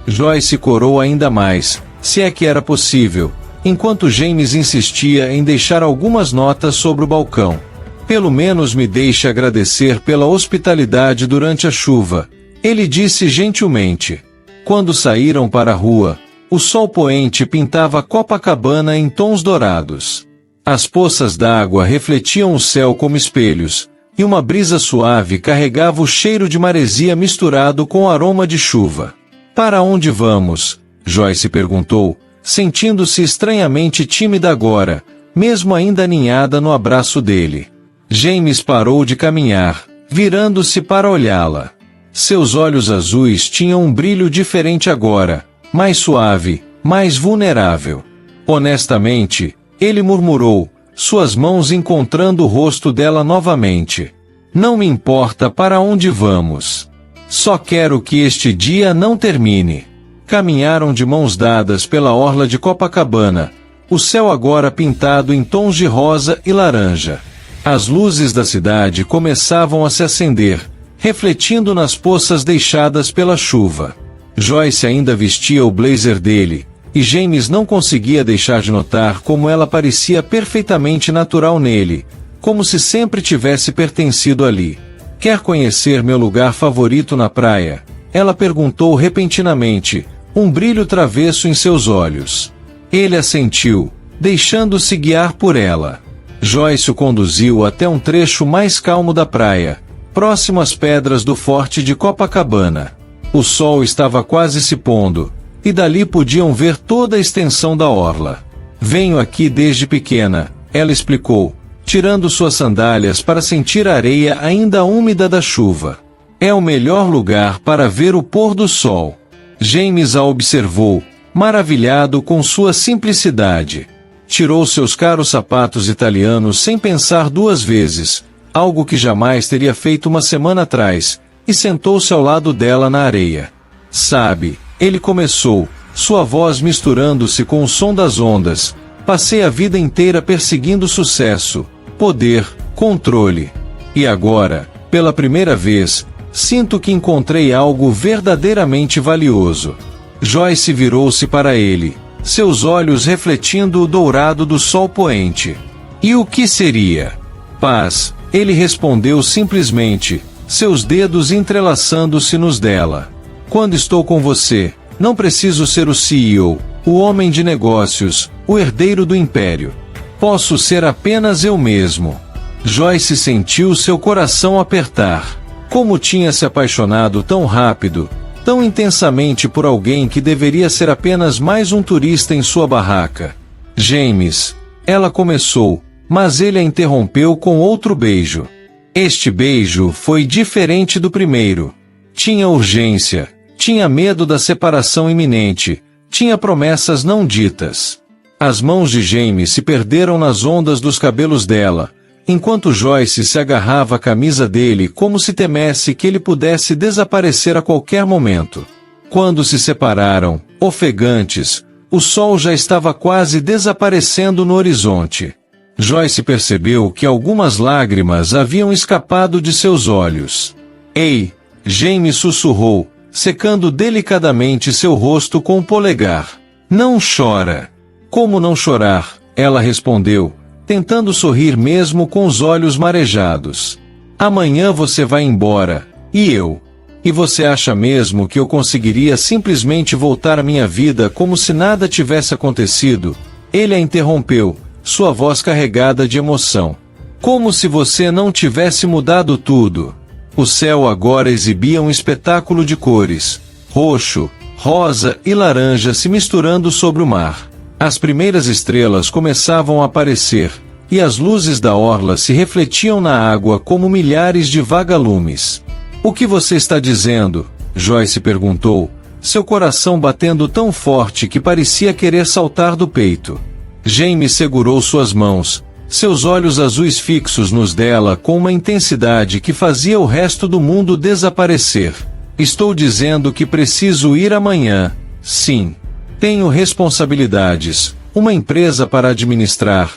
Joyce corou ainda mais, se é que era possível, enquanto James insistia em deixar algumas notas sobre o balcão. Pelo menos me deixe agradecer pela hospitalidade durante a chuva, ele disse gentilmente. Quando saíram para a rua, o sol poente pintava Copacabana em tons dourados. As poças d'água refletiam o céu como espelhos, e uma brisa suave carregava o cheiro de maresia misturado com o aroma de chuva. Para onde vamos? Joyce perguntou, sentindo-se estranhamente tímida agora, mesmo ainda aninhada no abraço dele. James parou de caminhar, virando-se para olhá-la. Seus olhos azuis tinham um brilho diferente agora, mais suave, mais vulnerável. Honestamente, ele murmurou, suas mãos encontrando o rosto dela novamente. Não me importa para onde vamos. Só quero que este dia não termine. Caminharam de mãos dadas pela orla de Copacabana, o céu agora pintado em tons de rosa e laranja. As luzes da cidade começavam a se acender, refletindo nas poças deixadas pela chuva. Joyce ainda vestia o blazer dele, e James não conseguia deixar de notar como ela parecia perfeitamente natural nele, como se sempre tivesse pertencido ali. Quer conhecer meu lugar favorito na praia? Ela perguntou repentinamente, um brilho travesso em seus olhos. Ele assentiu, deixando-se guiar por ela. Joyce o conduziu até um trecho mais calmo da praia, próximo às pedras do forte de Copacabana. O sol estava quase se pondo, e dali podiam ver toda a extensão da orla. Venho aqui desde pequena, ela explicou, tirando suas sandálias para sentir a areia ainda úmida da chuva. É o melhor lugar para ver o pôr do sol. James a observou, maravilhado com sua simplicidade. Tirou seus caros sapatos italianos sem pensar duas vezes, algo que jamais teria feito uma semana atrás, e sentou-se ao lado dela na areia. Sabe, ele começou, sua voz misturando-se com o som das ondas. Passei a vida inteira perseguindo sucesso, poder, controle. E agora, pela primeira vez, sinto que encontrei algo verdadeiramente valioso. Joyce virou-se para ele, seus olhos refletindo o dourado do sol poente. E o que seria? Paz, ele respondeu simplesmente, seus dedos entrelaçando-se nos dela. Quando estou com você, não preciso ser o CEO, o homem de negócios, o herdeiro do império. Posso ser apenas eu mesmo. Joyce sentiu seu coração apertar. Como tinha se apaixonado tão rápido, tão intensamente por alguém que deveria ser apenas mais um turista em sua barraca. James, ela começou, mas ele a interrompeu com outro beijo. Este beijo foi diferente do primeiro. Tinha urgência, tinha medo da separação iminente, tinha promessas não ditas. As mãos de James se perderam nas ondas dos cabelos dela, enquanto Joyce se agarrava à camisa dele como se temesse que ele pudesse desaparecer a qualquer momento. Quando se separaram, ofegantes, o sol já estava quase desaparecendo no horizonte. Joyce percebeu que algumas lágrimas haviam escapado de seus olhos. Ei! James sussurrou, secando delicadamente seu rosto com o polegar. Não chora. Como não chorar? Ela respondeu, tentando sorrir mesmo com os olhos marejados. Amanhã você vai embora, e eu? E você acha mesmo que eu conseguiria simplesmente voltar à minha vida como se nada tivesse acontecido? Ele a interrompeu, sua voz carregada de emoção. Como se você não tivesse mudado tudo. O céu agora exibia um espetáculo de cores, roxo, rosa e laranja se misturando sobre o mar. As primeiras estrelas começavam a aparecer, e as luzes da orla se refletiam na água como milhares de vagalumes. O que você está dizendo? Joyce perguntou, seu coração batendo tão forte que parecia querer saltar do peito. James segurou suas mãos, seus olhos azuis fixos nos dela com uma intensidade que fazia o resto do mundo desaparecer. Estou dizendo que preciso ir amanhã. Sim. Tenho responsabilidades, uma empresa para administrar.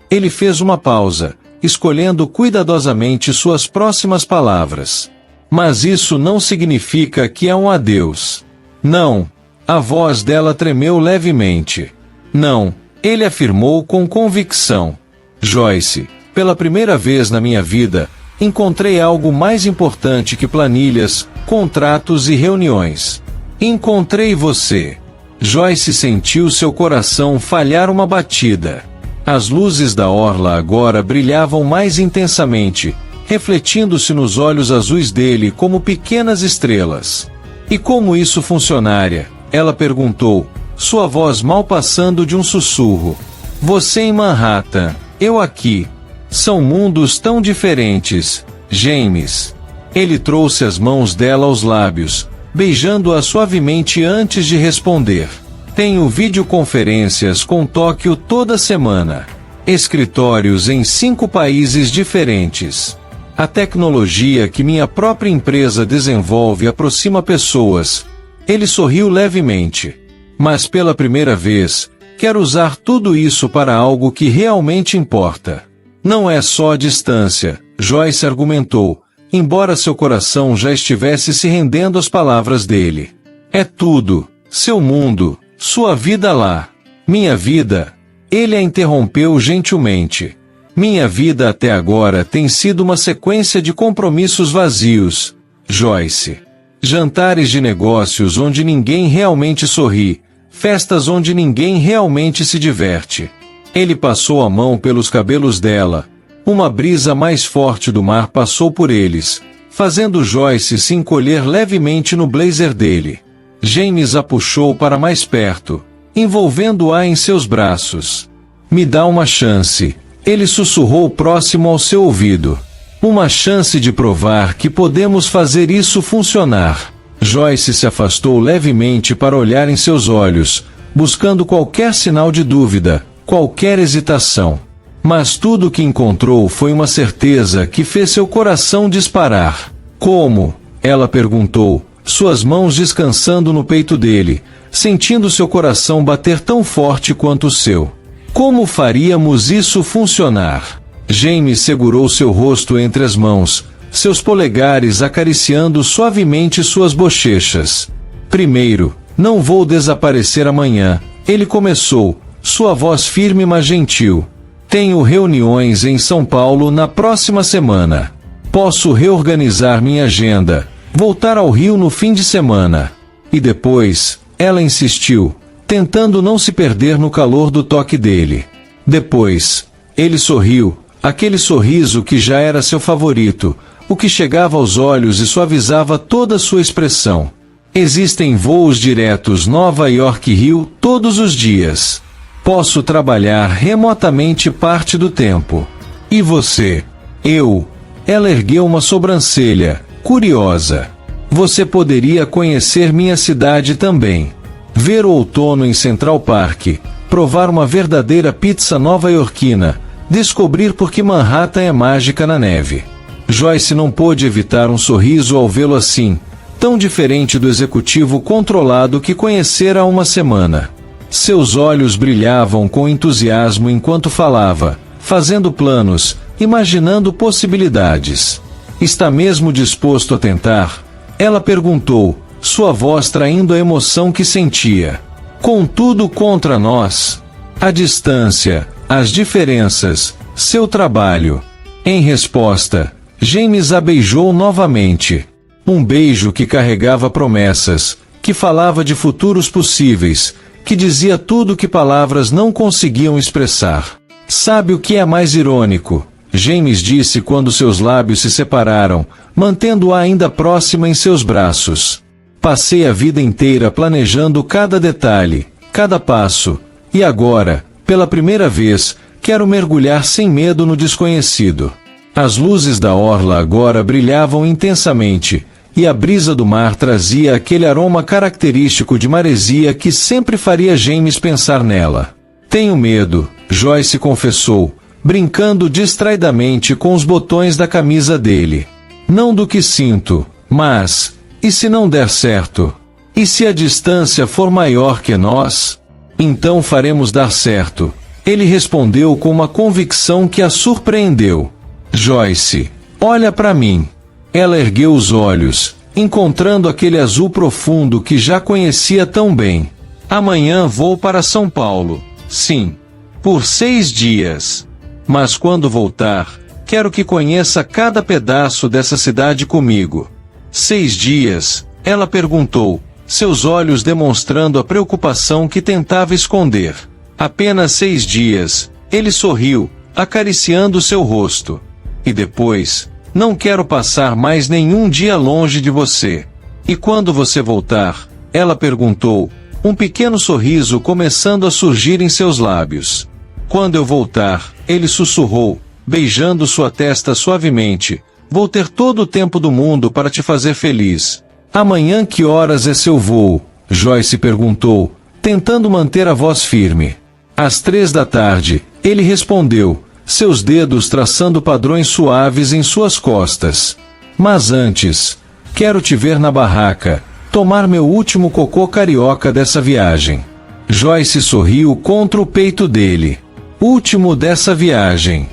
Ele fez uma pausa, escolhendo cuidadosamente suas próximas palavras. Mas isso não significa que é um adeus. Não. A voz dela tremeu levemente. Não, ele afirmou com convicção. Joyce, pela primeira vez na minha vida, encontrei algo mais importante que planilhas, contratos e reuniões. Encontrei você. Joyce sentiu seu coração falhar uma batida. As luzes da orla agora brilhavam mais intensamente, refletindo-se nos olhos azuis dele como pequenas estrelas. E como isso funcionaria? Ela perguntou, sua voz mal passando de um sussurro. Você em Manhattan. Eu aqui. São mundos tão diferentes, James. Ele trouxe as mãos dela aos lábios, beijando-a suavemente antes de responder. Tenho videoconferências com Tóquio toda semana. Escritórios em 5 países diferentes. A tecnologia que minha própria empresa desenvolve aproxima pessoas. Ele sorriu levemente. Mas pela primeira vez, quero usar tudo isso para algo que realmente importa. Não é só a distância, Joyce argumentou, embora seu coração já estivesse se rendendo às palavras dele. É tudo, seu mundo, sua vida lá. Minha vida. Ele a interrompeu gentilmente. Minha vida até agora tem sido uma sequência de compromissos vazios, Joyce. Jantares de negócios onde ninguém realmente sorri, festas onde ninguém realmente se diverte. Ele passou a mão pelos cabelos dela. Uma brisa mais forte do mar passou por eles, fazendo Joyce se encolher levemente no blazer dele. James a puxou para mais perto, envolvendo-a em seus braços. Me dá uma chance, ele sussurrou próximo ao seu ouvido. Uma chance de provar que podemos fazer isso funcionar. Joyce se afastou levemente para olhar em seus olhos, buscando qualquer sinal de dúvida, qualquer hesitação. Mas tudo o que encontrou foi uma certeza que fez seu coração disparar. Como? Ela perguntou, suas mãos descansando no peito dele, sentindo seu coração bater tão forte quanto o seu. Como faríamos isso funcionar? James segurou seu rosto entre as mãos, seus polegares acariciando suavemente suas bochechas. Primeiro, não vou desaparecer amanhã, ele começou, sua voz firme mas gentil. Tenho reuniões em São Paulo na próxima semana. Posso reorganizar minha agenda, voltar ao Rio no fim de semana. E depois, ela insistiu, tentando não se perder no calor do toque dele. Depois, ele sorriu, Aquele sorriso que já era seu favorito, o que chegava aos olhos e suavizava toda a sua expressão. Existem voos diretos Nova York-Rio todos os dias. Posso trabalhar remotamente parte do tempo. E você? Eu. Ela ergueu uma sobrancelha, curiosa. Você poderia conhecer minha cidade também. Ver o outono em Central Park, provar uma verdadeira pizza nova-iorquina, descobrir por que Manhattan é mágica na neve. Joyce não pôde evitar um sorriso ao vê-lo assim, tão diferente do executivo controlado que conhecera há uma semana. Seus olhos brilhavam com entusiasmo enquanto falava, fazendo planos, imaginando possibilidades. Está mesmo disposto a tentar? Ela perguntou, sua voz traindo a emoção que sentia. Contudo contra nós. A distância, as diferenças, seu trabalho. Em resposta, James a beijou novamente. Um beijo que carregava promessas, que falava de futuros possíveis, que dizia tudo que palavras não conseguiam expressar. Sabe o que é mais irônico? James disse quando seus lábios se separaram, mantendo-a ainda próxima em seus braços. Passei a vida inteira planejando cada detalhe, cada passo, e agora, pela primeira vez, quero mergulhar sem medo no desconhecido. As luzes da orla agora brilhavam intensamente, e a brisa do mar trazia aquele aroma característico de maresia que sempre faria James pensar nela. Tenho medo, Joyce confessou, brincando distraidamente com os botões da camisa dele. Não do que sinto, mas, e se não der certo? E se a distância for maior que nós? Então faremos dar certo. Ele respondeu com uma convicção que a surpreendeu. Joyce, olha para mim. Ela ergueu os olhos, encontrando aquele azul profundo que já conhecia tão bem. Amanhã vou para São Paulo. Sim. Por 6 dias. Mas quando voltar, quero que conheça cada pedaço dessa cidade comigo. 6 dias? Ela perguntou, seus olhos demonstrando a preocupação que tentava esconder. Apenas 6 dias. Ele sorriu, acariciando seu rosto. E depois, não quero passar mais nenhum dia longe de você. E quando você voltar? Ela perguntou, um pequeno sorriso começando a surgir em seus lábios. Quando eu voltar, ele sussurrou, beijando sua testa suavemente, vou ter todo o tempo do mundo para te fazer feliz. Amanhã que horas é seu voo? Joyce perguntou, tentando manter a voz firme. Às 3 da tarde, ele respondeu, seus dedos traçando padrões suaves em suas costas. Mas antes, quero te ver na barraca, tomar meu último cocô carioca dessa viagem. Joyce sorriu contra o peito dele. Último dessa viagem.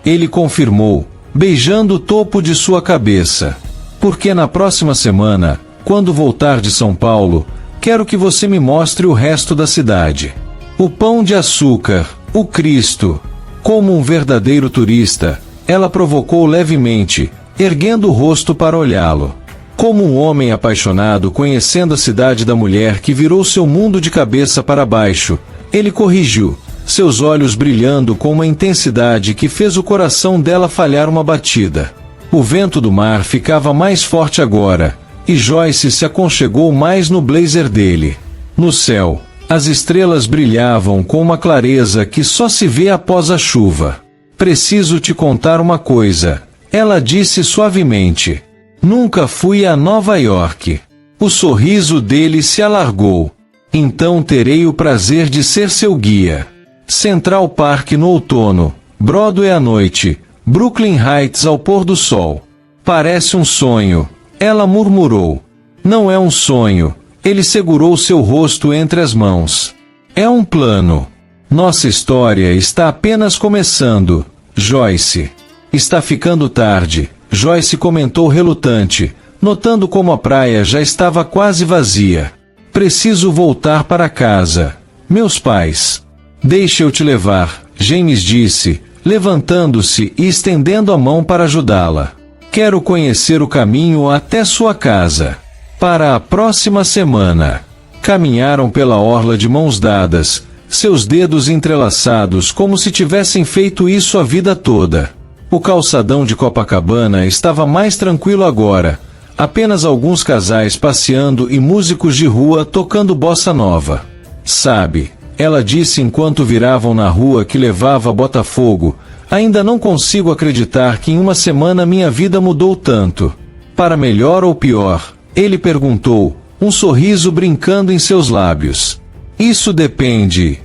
Ele confirmou, beijando o topo de sua cabeça. Porque na próxima semana, quando voltar de São Paulo, quero que você me mostre o resto da cidade. O Pão de Açúcar, o Cristo. Como um verdadeiro turista, ela provocou levemente, erguendo o rosto para olhá-lo. Como um homem apaixonado conhecendo a cidade da mulher que virou seu mundo de cabeça para baixo, ele corrigiu, seus olhos brilhando com uma intensidade que fez o coração dela falhar uma batida. O vento do mar ficava mais forte agora, e Joyce se aconchegou mais no blazer dele. No céu, as estrelas brilhavam com uma clareza que só se vê após a chuva. Preciso te contar uma coisa, ela disse suavemente. Nunca fui a Nova York. O sorriso dele se alargou. Então terei o prazer de ser seu guia. Central Park no outono, Broadway à noite, Brooklyn Heights ao pôr do sol. Parece um sonho, ela murmurou. Não é um sonho, ele segurou seu rosto entre as mãos. É um plano. Nossa história está apenas começando, Joyce. Está ficando tarde, Joyce comentou relutante, notando como a praia já estava quase vazia. Preciso voltar para casa. Meus pais. Deixe eu te levar, James disse, levantando-se e estendendo a mão para ajudá-la. Quero conhecer o caminho até sua casa. Para a próxima semana. Caminharam pela orla de mãos dadas, seus dedos entrelaçados como se tivessem feito isso a vida toda. O calçadão de Copacabana estava mais tranquilo agora, apenas alguns casais passeando e músicos de rua tocando bossa nova. Sabe, ela disse enquanto viravam na rua que levava a Botafogo, ainda não consigo acreditar que em uma semana minha vida mudou tanto. Para melhor ou pior? Ele perguntou, um sorriso brincando em seus lábios. Isso depende.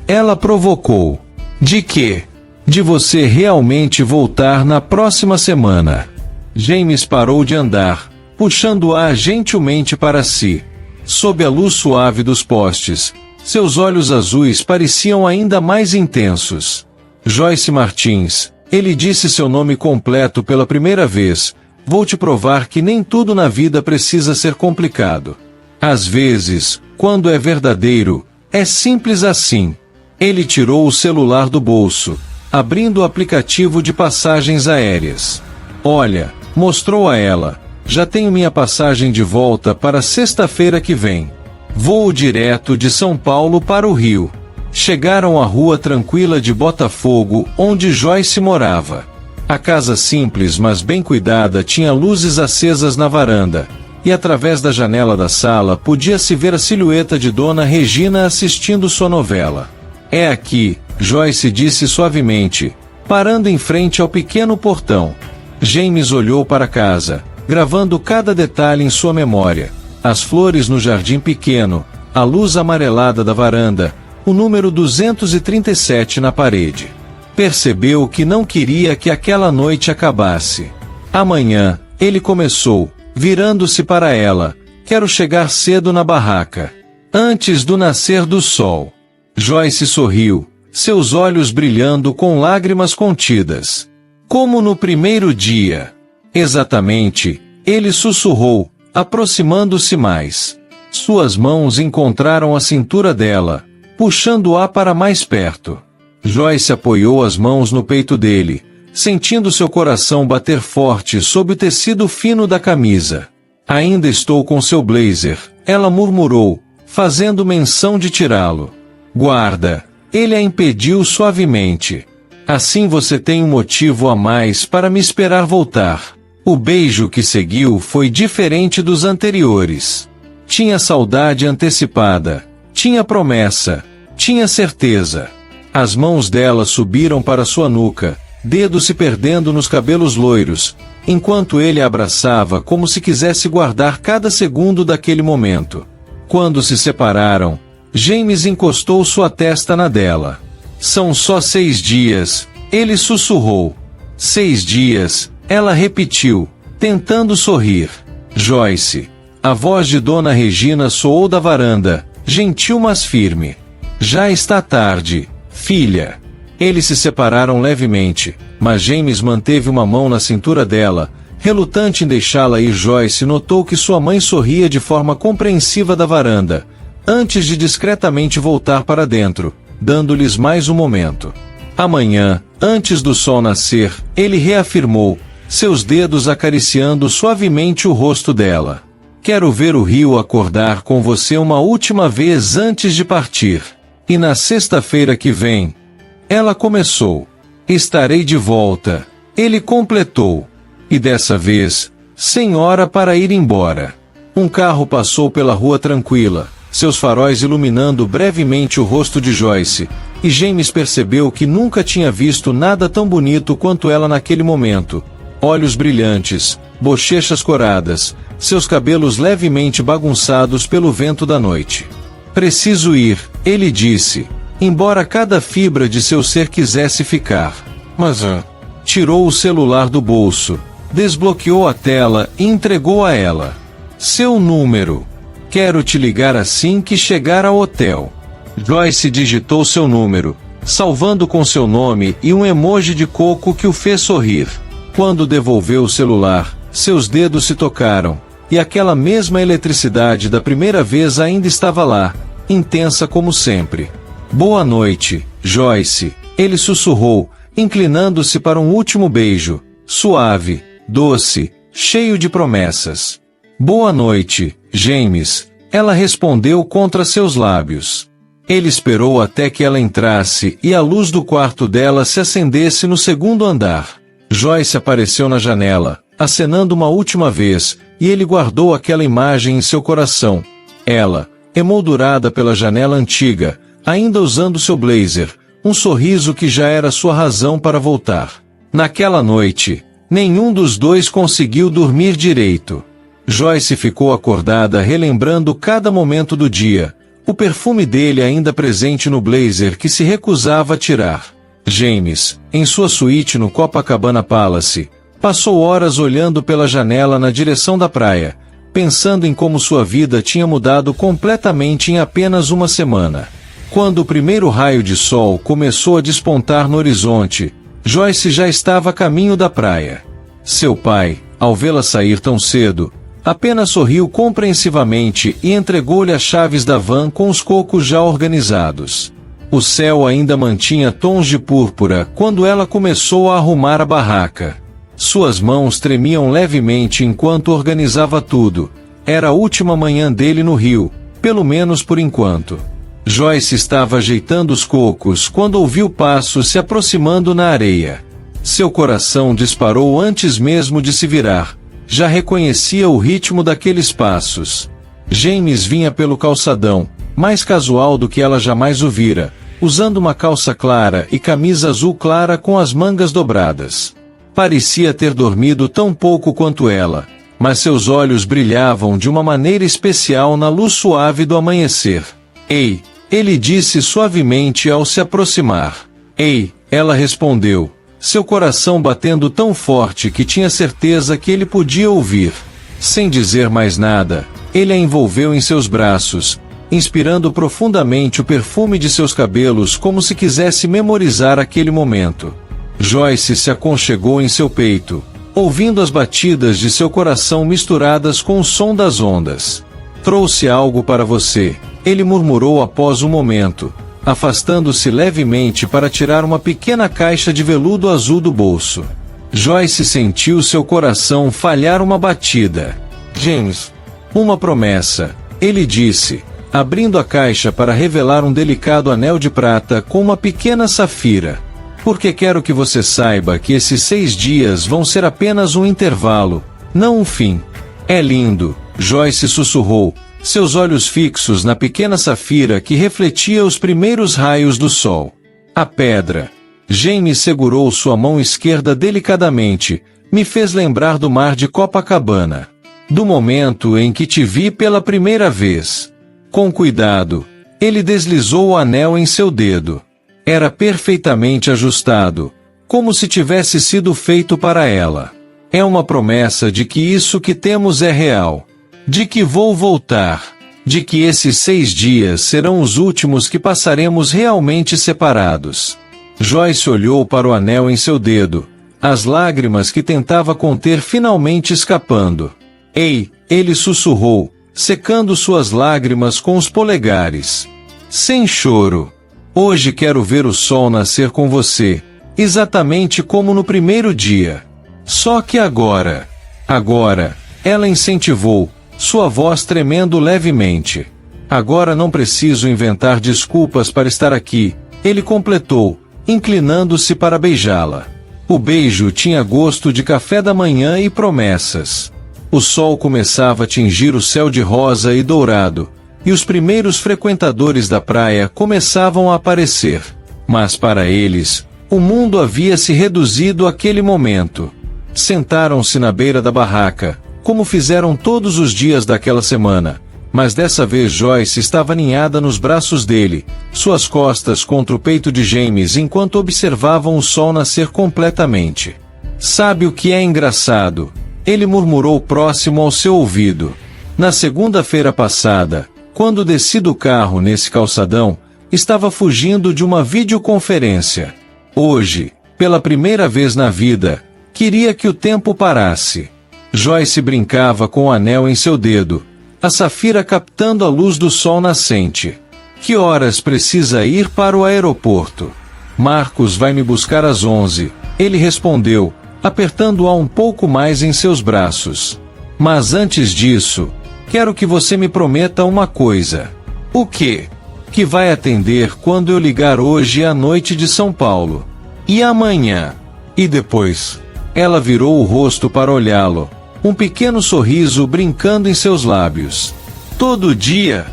Ela provocou. De quê? De você realmente voltar na próxima semana. James parou de andar, puxando-a gentilmente para si. Sob a luz suave dos postes, seus olhos azuis pareciam ainda mais intensos. Joyce Martins, ele disse seu nome completo pela primeira vez. Vou te provar que nem tudo na vida precisa ser complicado. Às vezes, quando é verdadeiro, é simples assim. Ele tirou o celular do bolso, abrindo o aplicativo de passagens aéreas. Olha, mostrou a ela, já tenho minha passagem de volta para sexta-feira que vem. Voo direto de São Paulo para o Rio. Chegaram à rua tranquila de Botafogo, onde Joyce morava. A casa simples mas bem cuidada tinha luzes acesas na varanda, e através da janela da sala podia-se ver a silhueta de Dona Regina assistindo sua novela. É aqui, Joyce disse suavemente, parando em frente ao pequeno portão. James olhou para a casa, gravando cada detalhe em sua memória. As flores no jardim pequeno, a luz amarelada da varanda, o número 237 na parede. Percebeu que não queria que aquela noite acabasse. Amanhã, ele começou, virando-se para ela, quero chegar cedo na barraca. Antes do nascer do sol. Joyce sorriu, seus olhos brilhando com lágrimas contidas. Como no primeiro dia. Exatamente, ele sussurrou, aproximando-se mais. Suas mãos encontraram a cintura dela, puxando-a para mais perto. Joyce apoiou as mãos no peito dele, sentindo seu coração bater forte sob o tecido fino da camisa. Ainda estou com seu blazer, ela murmurou, fazendo menção de tirá-lo. Guarda, ele a impediu suavemente. Assim você tem um motivo a mais para me esperar voltar. O beijo que seguiu foi diferente dos anteriores. Tinha saudade antecipada, tinha promessa, tinha certeza. As mãos dela subiram para sua nuca, dedos se perdendo nos cabelos loiros, enquanto ele a abraçava como se quisesse guardar cada segundo daquele momento. Quando se separaram, James encostou sua testa na dela. São só 6 dias, ele sussurrou. 6 dias, ela repetiu, tentando sorrir. Joyce. A voz de Dona Regina soou da varanda, gentil mas firme. Já está tarde, filha. Eles se separaram levemente, mas James manteve uma mão na cintura dela, relutante em deixá-la ir. Joyce notou que sua mãe sorria de forma compreensiva da varanda, antes de discretamente voltar para dentro, dando-lhes mais um momento. Amanhã, antes do sol nascer, ele reafirmou, seus dedos acariciando suavemente o rosto dela. Quero ver o Rio acordar com você uma última vez antes de partir. E na sexta-feira que vem, ela começou. Estarei de volta. Ele completou. E dessa vez, sem hora para ir embora. Um carro passou pela rua tranquila, seus faróis iluminando brevemente o rosto de Joyce, e James percebeu que nunca tinha visto nada tão bonito quanto ela naquele momento. Olhos brilhantes, bochechas coradas, seus cabelos levemente bagunçados pelo vento da noite. Preciso ir, ele disse, embora cada fibra de seu ser quisesse ficar. Mas tirou o celular do bolso, desbloqueou a tela e entregou a ela. Seu número. Quero te ligar assim que chegar ao hotel. Joyce digitou seu número, salvando com seu nome e um emoji de coco que o fez sorrir. Quando devolveu o celular, seus dedos se tocaram, e aquela mesma eletricidade da primeira vez ainda estava lá, intensa como sempre. Boa noite, Joyce, ele sussurrou, inclinando-se para um último beijo, suave, doce, cheio de promessas. Boa noite, James, ela respondeu contra seus lábios. Ele esperou até que ela entrasse e a luz do quarto dela se acendesse no segundo andar. Joyce apareceu na janela, acenando uma última vez, e ele guardou aquela imagem em seu coração. Ela, emoldurada pela janela antiga, ainda usando seu blazer, um sorriso que já era sua razão para voltar. Naquela noite, nenhum dos dois conseguiu dormir direito. Joyce ficou acordada relembrando cada momento do dia, o perfume dele ainda presente no blazer que se recusava a tirar. James, em sua suíte no Copacabana Palace, passou horas olhando pela janela na direção da praia, pensando em como sua vida tinha mudado completamente em apenas uma semana. Quando o primeiro raio de sol começou a despontar no horizonte, Joyce já estava a caminho da praia. Seu pai, ao vê-la sair tão cedo, apenas sorriu compreensivamente e entregou-lhe as chaves da van com os cocos já organizados. O céu ainda mantinha tons de púrpura quando ela começou a arrumar a barraca. Suas mãos tremiam levemente enquanto organizava tudo. Era a última manhã dele no Rio, pelo menos por enquanto. Joyce estava ajeitando os cocos quando ouviu passos se aproximando na areia. Seu coração disparou antes mesmo de se virar. Já reconhecia o ritmo daqueles passos. James vinha pelo calçadão, mais casual do que ela jamais o vira, usando uma calça clara e camisa azul clara com as mangas dobradas. Parecia ter dormido tão pouco quanto ela, mas seus olhos brilhavam de uma maneira especial na luz suave do amanhecer. Ei, ele disse suavemente ao se aproximar. Ei, ela respondeu, seu coração batendo tão forte que tinha certeza que ele podia ouvir. Sem dizer mais nada, ele a envolveu em seus braços, inspirando profundamente o perfume de seus cabelos como se quisesse memorizar aquele momento. Joyce se aconchegou em seu peito, ouvindo as batidas de seu coração misturadas com o som das ondas. Trouxe algo para você, ele murmurou após um momento, afastando-se levemente para tirar uma pequena caixa de veludo azul do bolso. Joyce sentiu seu coração falhar uma batida. James. Uma promessa, ele disse, abrindo a caixa para revelar um delicado anel de prata com uma pequena safira. Porque quero que você saiba que esses 6 dias vão ser apenas um intervalo, não um fim. É lindo, Joyce sussurrou, seus olhos fixos na pequena safira que refletia os primeiros raios do sol. A pedra. James segurou sua mão esquerda delicadamente, me fez lembrar do mar de Copacabana. Do momento em que te vi pela primeira vez. Com cuidado, ele deslizou o anel em seu dedo. Era perfeitamente ajustado, como se tivesse sido feito para ela. É uma promessa de que isso que temos é real. De que vou voltar. De que esses 6 dias serão os últimos que passaremos realmente separados. Joyce olhou para o anel em seu dedo, as lágrimas que tentava conter finalmente escapando. Ei, ele sussurrou, secando suas lágrimas com os polegares. Sem choro. Hoje quero ver o sol nascer com você, exatamente como no primeiro dia. Só que agora, ela incentivou, sua voz tremendo levemente. Agora não preciso inventar desculpas para estar aqui, ele completou, inclinando-se para beijá-la. O beijo tinha gosto de café da manhã e promessas. O sol começava a tingir o céu de rosa e dourado, e os primeiros frequentadores da praia começavam a aparecer. Mas para eles, o mundo havia se reduzido àquele momento. Sentaram-se na beira da barraca, como fizeram todos os dias daquela semana, mas dessa vez Joyce estava aninhada nos braços dele, suas costas contra o peito de James enquanto observavam o sol nascer completamente. Sabe o que é engraçado? Ele murmurou próximo ao seu ouvido. Na segunda-feira passada, quando desci do carro nesse calçadão, estava fugindo de uma videoconferência. Hoje, pela primeira vez na vida, queria que o tempo parasse. Joyce brincava com o anel em seu dedo, a safira captando a luz do sol nascente. Que horas precisa ir para o aeroporto? Marcos vai me buscar às 11, ele respondeu, apertando-a um pouco mais em seus braços. Mas antes disso, quero que você me prometa uma coisa. O quê? que vai atender quando eu ligar hoje à noite de São Paulo. E amanhã? E depois? Ela virou o rosto para olhá-lo, um pequeno sorriso brincando em seus lábios. Todo dia?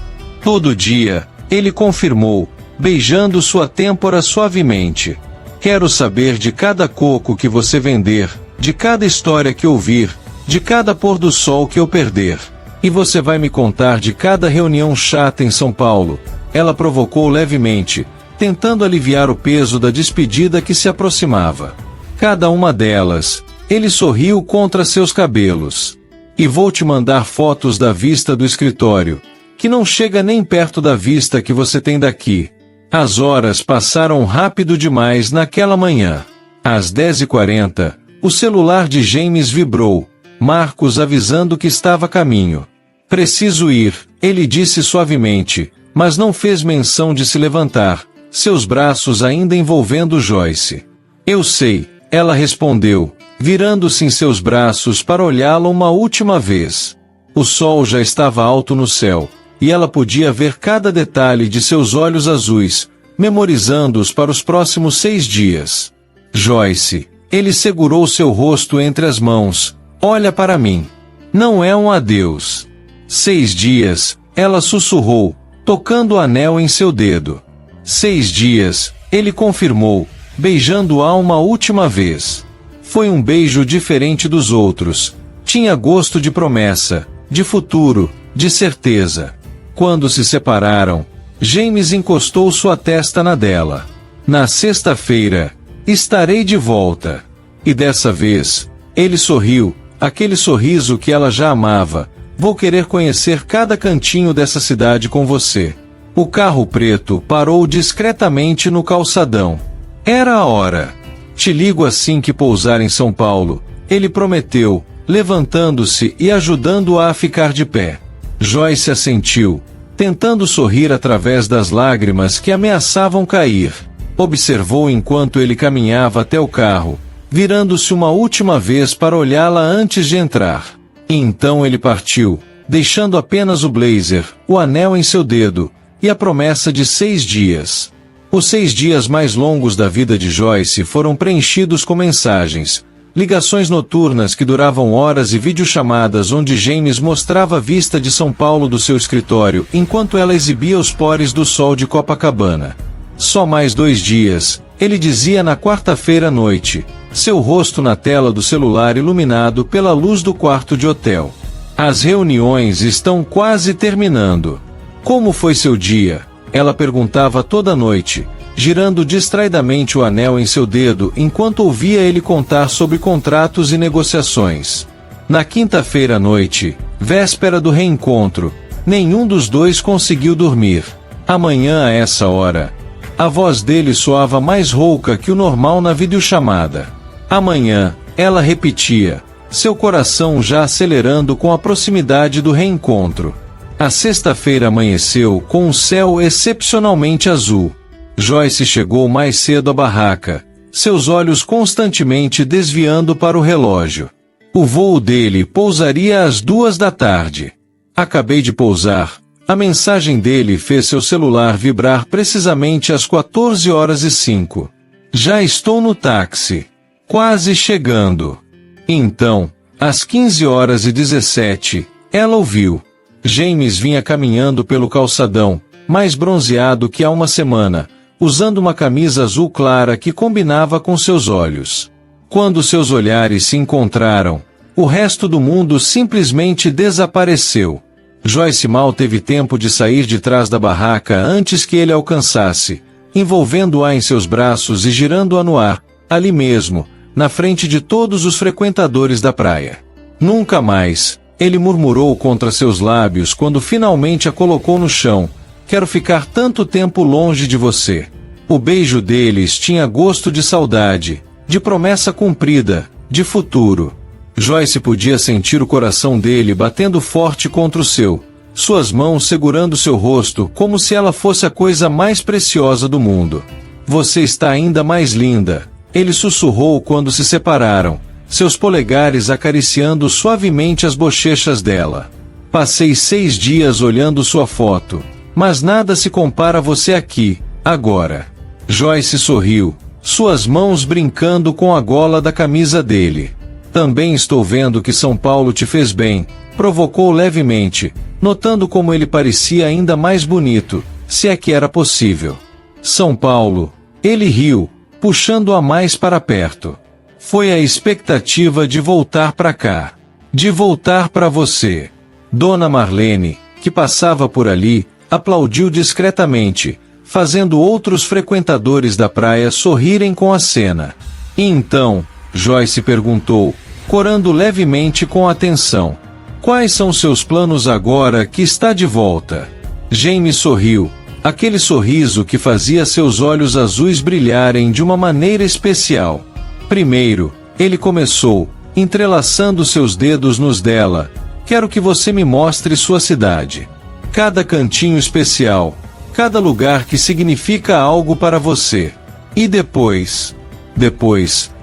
Todo dia, ele confirmou, beijando sua têmpora suavemente. Quero saber de cada coco que você vender, de cada história que ouvir, de cada pôr do sol que eu perder. E você vai me contar de cada reunião chata em São Paulo. Ela provocou levemente, tentando aliviar o peso da despedida que se aproximava. Cada uma delas, ele sorriu contra seus cabelos. E vou te mandar fotos da vista do escritório, que não chega nem perto da vista que você tem daqui. As horas passaram rápido demais naquela manhã. Às 10h40, o celular de James vibrou, Marcos avisando que estava a caminho. Preciso ir, ele disse suavemente, mas não fez menção de se levantar, seus braços ainda envolvendo Joyce. Eu sei, ela respondeu, virando-se em seus braços para olhá-la uma última vez. O sol já estava alto no céu, e ela podia ver cada detalhe de seus olhos azuis, memorizando-os para os próximos 6 dias. Joyce, ele segurou seu rosto entre as mãos, olha para mim. Não é um adeus. 6 dias, ela sussurrou, tocando o anel em seu dedo. 6 dias, ele confirmou, beijando-a uma última vez. Foi um beijo diferente dos outros. Tinha gosto de promessa, de futuro, de certeza. Quando se separaram, James encostou sua testa na dela. Na sexta-feira, estarei de volta. E dessa vez, ele sorriu, aquele sorriso que ela já amava. Vou querer conhecer cada cantinho dessa cidade com você. O carro preto parou discretamente no calçadão. Era a hora. Te ligo assim que pousar em São Paulo, ele prometeu, levantando-se e ajudando-a a ficar de pé. Joyce assentiu, tentando sorrir através das lágrimas que ameaçavam cair. Observou enquanto ele caminhava até o carro, virando-se uma última vez para olhá-la antes de entrar. E então ele partiu, deixando apenas o blazer, o anel em seu dedo, e a promessa de 6 dias. Os 6 dias mais longos da vida de Joyce foram preenchidos com mensagens, ligações noturnas que duravam horas e videochamadas onde James mostrava a vista de São Paulo do seu escritório enquanto ela exibia os pores do sol de Copacabana. Só mais 2 dias, ele dizia na quarta-feira à noite, seu rosto na tela do celular iluminado pela luz do quarto de hotel. As reuniões estão quase terminando. Como foi seu dia? Ela perguntava toda noite, girando distraidamente o anel em seu dedo enquanto ouvia ele contar sobre contratos e negociações. Na quinta-feira à noite, véspera do reencontro, nenhum dos dois conseguiu dormir. Amanhã a essa hora, a voz dele soava mais rouca que o normal na videochamada. Amanhã, ela repetia, seu coração já acelerando com a proximidade do reencontro. A sexta-feira amanheceu com um céu excepcionalmente azul. Joyce chegou mais cedo à barraca, seus olhos constantemente desviando para o relógio. O voo dele pousaria às 14h. Acabei de pousar. A mensagem dele fez seu celular vibrar precisamente às 14h05. Já estou no táxi. Quase chegando. Então, às 15h17, ela ouviu. James vinha caminhando pelo calçadão, mais bronzeado que há uma semana, usando uma camisa azul clara que combinava com seus olhos. Quando seus olhares se encontraram, o resto do mundo simplesmente desapareceu. Joyce mal teve tempo de sair de trás da barraca antes que ele alcançasse, envolvendo-a em seus braços e girando-a no ar, ali mesmo, na frente de todos os frequentadores da praia. Nunca mais, ele murmurou contra seus lábios quando finalmente a colocou no chão, quero ficar tanto tempo longe de você. O beijo deles tinha gosto de saudade, de promessa cumprida, de futuro. Joyce podia sentir o coração dele batendo forte contra o seu, suas mãos segurando seu rosto como se ela fosse a coisa mais preciosa do mundo. Você está ainda mais linda, ele sussurrou quando se separaram, seus polegares acariciando suavemente as bochechas dela. Passei 6 dias olhando sua foto, Mas nada se compara a você aqui, agora. Joyce sorriu, suas mãos brincando com a gola da camisa dele. Também estou vendo que São Paulo te fez bem, provocou levemente, notando como ele parecia ainda mais bonito, se é que era possível. São Paulo, ele riu, puxando-a mais para perto. Foi a expectativa de voltar para cá. De voltar para você. Dona Marlene, que passava por ali, aplaudiu discretamente, fazendo outros frequentadores da praia sorrirem com a cena. E então, Joyce perguntou, corando levemente com atenção. Quais são seus planos agora que está de volta? Jaime sorriu, aquele sorriso que fazia seus olhos azuis brilharem de uma maneira especial. Primeiro, ele começou, entrelaçando seus dedos nos dela. Quero que você me mostre sua cidade. Cada cantinho especial, cada lugar que significa algo para você. E depois,